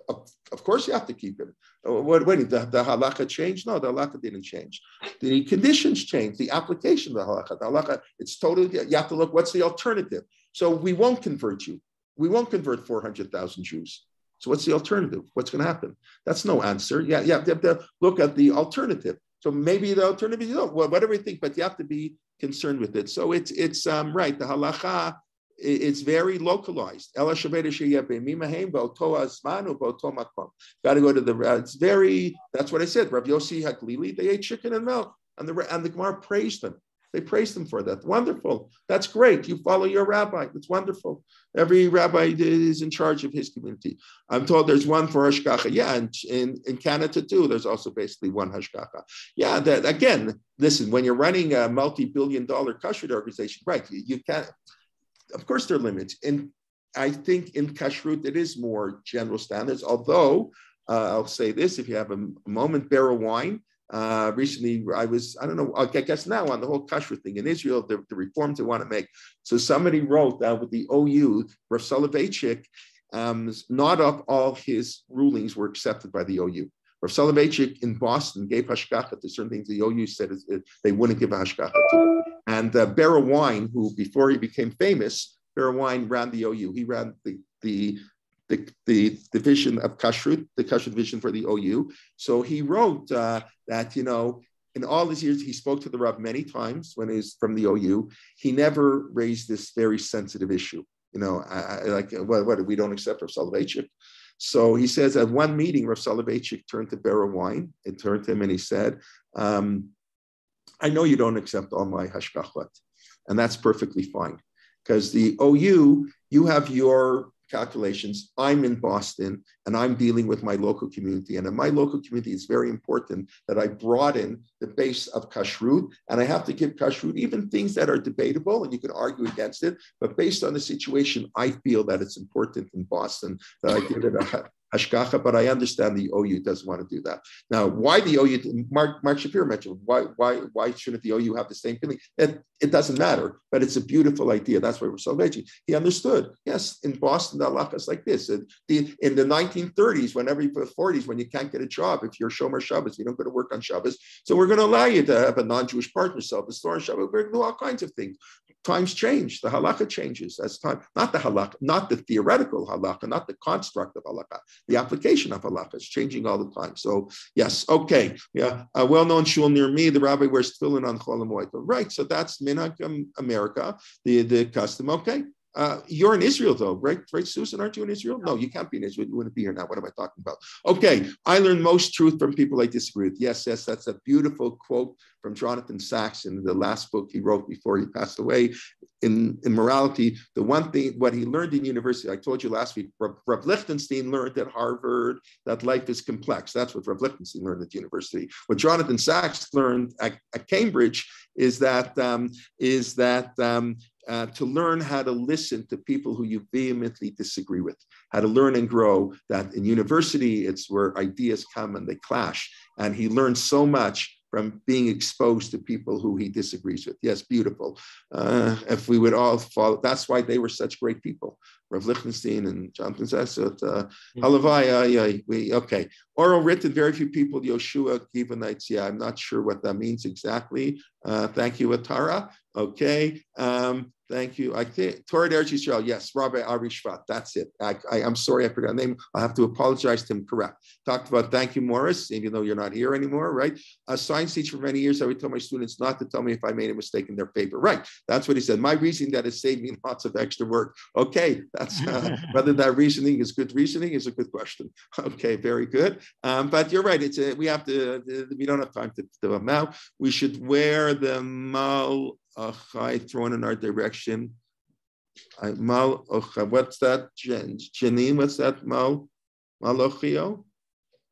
Of course you have to keep him. What the halakhah changed? No, the halakhah didn't change. The conditions changed. The application of the halakhah. The halakhah, it's totally, you have to look, what's the alternative? So we won't convert you. We won't convert 400,000 Jews. So what's the alternative? What's going to happen? That's no answer. Yeah, you have to look at the alternative. So maybe the alternative is, whatever you think, but you have to be concerned with it. So it's right. The halakhah, it's very localized. Got to go to the. It's very. That's what I said. Rabbi Yossi Haglili, they ate chicken and milk, and the Gemara praised them. They praised him for that. Wonderful. That's great. You follow your rabbi. It's wonderful. Every rabbi is in charge of his community. I'm told there's one for hashgacha. Yeah, and in Canada too, there's also basically one hashgacha. Yeah, that again, listen, when you're running a multi-billion-dollar kashrut organization, right, you can't. Of course, there are limits. And I think in kashrut, it is more general standards, although I'll say this, if you have a moment, barrel wine. Recently, I guess now on the whole kashrut thing in Israel, the reforms they want to make. So somebody wrote that with the OU, Rav Soloveitchik, not all his rulings were accepted by the OU. Rav Soloveitchik in Boston gave hashgacha to certain things the OU said they wouldn't give a hashgacha to. And Barrow Wine, who before he became famous, Barrow Wine ran the OU. He ran the division of kashrut, the kashrut division for the OU. So he wrote that, in all these years, he spoke to the Rav many times when he was from the OU. He never raised this very sensitive issue. We don't accept Rav Soloveitchik. So he says at one meeting, Rav Soloveitchik turned to Barrow Wine and turned to him and he said, I know you don't accept all my hashgachot, and that's perfectly fine. Because the OU, you have your calculations. I'm in Boston and I'm dealing with my local community. And in my local community, it's very important that I broaden the base of kashrut, and I have to give kashrut even things that are debatable and you can argue against it. But based on the situation, I feel that it's important in Boston that I give it a hashgacha, but I understand the OU doesn't want to do that. Now, why the OU, Mark Shapiro mentioned, why shouldn't the OU have the same feeling? It doesn't matter, but it's a beautiful idea. That's why we're so veggie. He understood, yes, in Boston, the halakhah is like this. In the 1930s, 40s, when you can't get a job, if you're Shomer Shabbos, you don't go to work on Shabbos. So we're going to allow you to have a non-Jewish partner sell the store on Shabbos. We're going to do all kinds of things. Times change. The halakhah changes as time. Not the halakhah, not the theoretical halakhah, not the construct of halakhah. The application of halakhah is changing all the time. So yes, okay. Yeah, a well-known shul near me, the rabbi wears tefillin on Chol HaMoed. Right, so that's minhag America, the custom. Okay. You're in Israel, though, right? Right, Susan? Aren't you in Israel? No, you can't be in Israel. You wouldn't be here now. What am I talking about? Okay, I learned most truth from people I disagree with. Yes, that's a beautiful quote from Jonathan Sachs in the last book he wrote before he passed away. In morality, the one thing, what he learned in university, I told you last week, Rav Lichtenstein learned at Harvard that life is complex. That's what Rav Lichtenstein learned at university. What Jonathan Sachs learned at Cambridge is that to learn how to listen to people who you vehemently disagree with, how to learn and grow, that in university, it's where ideas come and they clash. And he learned so much from being exposed to people who he disagrees with. Yes, beautiful. If we would all follow, that's why they were such great people. Rav Lichtenstein and Jonathan Zessot, Halavai, okay. Oral written, very few people, Yoshua, Givanites. Yeah, I'm not sure what that means exactly. Thank you, Atara. Okay. Thank you. I think Torah Eretz Yisrael. Yes, Rabbi Ari Shvat. That's it. I'm sorry, I forgot the name. I'll have to apologize to him. Correct. Talked about thank you, Morris, even though you're not here anymore, right? A science teacher for many years, I would tell my students not to tell me if I made a mistake in their paper. Right. That's what he said. My reasoning that has saved me lots of extra work. Okay. That's whether that reasoning is good reasoning is a good question. Okay, very good. But you're right. We don't have time to do them now. We should wear the mal thrown in our direction. What's that? Janine, what's that? Malochio?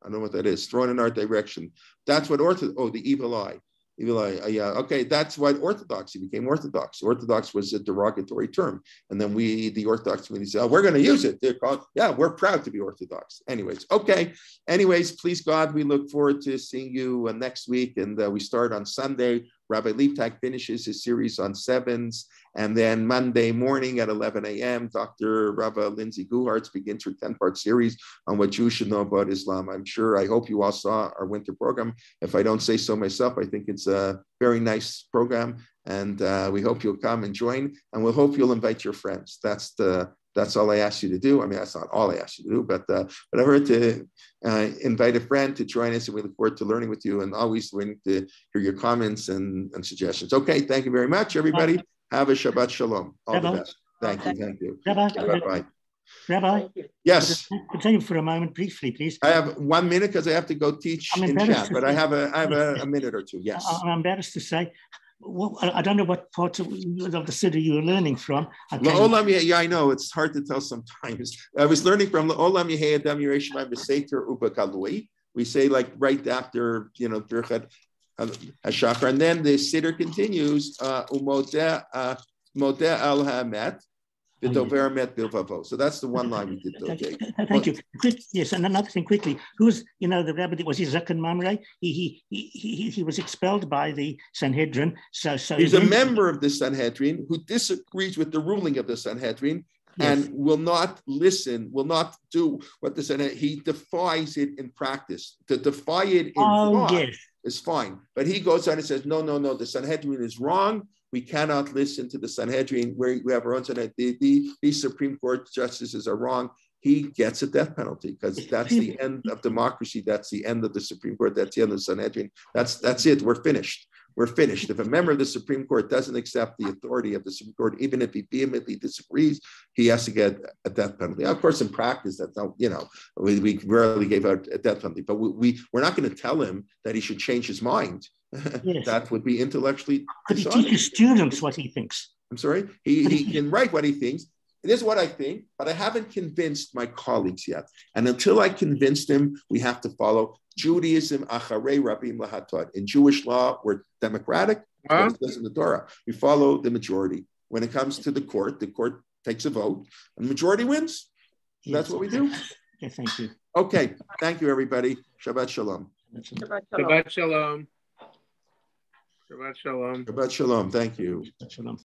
I don't know what that is. Thrown in our direction. That's what the evil eye. Evil eye. Yeah. Okay. That's why orthodoxy became orthodox. Orthodox was a derogatory term. And then the Orthodox community said, we're going to use it. They're called, we're proud to be Orthodox. Anyways. Okay. Anyways, please God, we look forward to seeing you next week. And we start on Sunday. Rabbi Liebtag finishes his series on sevens. And then Monday morning at 11 a.m., Dr. Rabbi Lindsay Guhartz begins her 10-part series on what Jews should know about Islam. I hope you all saw our winter program. If I don't say so myself, I think it's a very nice program. And we hope you'll come and join. And we'll hope you'll invite your friends. That's all I ask you to do. I mean, that's not all I ask you to do, but I heard to invite a friend to join us, and we look forward to learning with you and always waiting to hear your comments and suggestions. Okay, thank you very much, everybody. Have a Shabbat Shalom. All the best. Thank you. Rabbi, Bye-bye. Rabbi, yes. Continue for a moment, briefly, please. I have 1 minute because I have to go teach in chat, but I have a minute or two. Yes. I'm embarrassed to say. Well, I don't know what part of the city you were learning from. Leolam Yehi, I know it's hard to tell sometimes. I was learning from Leolam Yehi Adam Yirei Shamayim B'Seiter Uba Kalui. We say like right after Birchat HaShachar, and then the Siddur continues Modeh Al Hamet. So that's the one line we did. Okay. Thank you. Yes, and another thing quickly. Who's the Rabbi that was his Zakan Mamre? He was expelled by the Sanhedrin. So he's a member of the Sanhedrin who disagrees with the ruling of the Sanhedrin. Yes. And will not listen, will not do what the Sanhedrin. He defies it in practice. To defy it in thought is fine, but he goes on and says, no, the Sanhedrin is wrong. We cannot listen to the Sanhedrin. We have our own Sanhedrin. These Supreme Court justices are wrong. He gets a death penalty because that's the end of democracy. That's the end of the Supreme Court. That's the end of the Sanhedrin. That's it. We're finished. We're finished. If a member of the Supreme Court doesn't accept the authority of the Supreme Court, even if he vehemently disagrees, he has to get a death penalty. Of course, in practice, that's not, we rarely gave out a death penalty, but we're not going to tell him that he should change his mind. Yes. That would be intellectually. Could he teach his students what he thinks? I'm sorry? He can write what he thinks. This is what I think, but I haven't convinced my colleagues yet. And until I convince them, we have to follow Judaism, acharei rabim lahatot. In Jewish law, we're democratic. It says in the Torah. We follow the majority. When it comes to the court takes a vote, and the majority wins. Yes. That's what we do. Okay, thank you. Okay, thank you, everybody. Shabbat shalom. Shabbat shalom. Shabbat shalom. Shabbat shalom. Thank you. Shabbat shalom.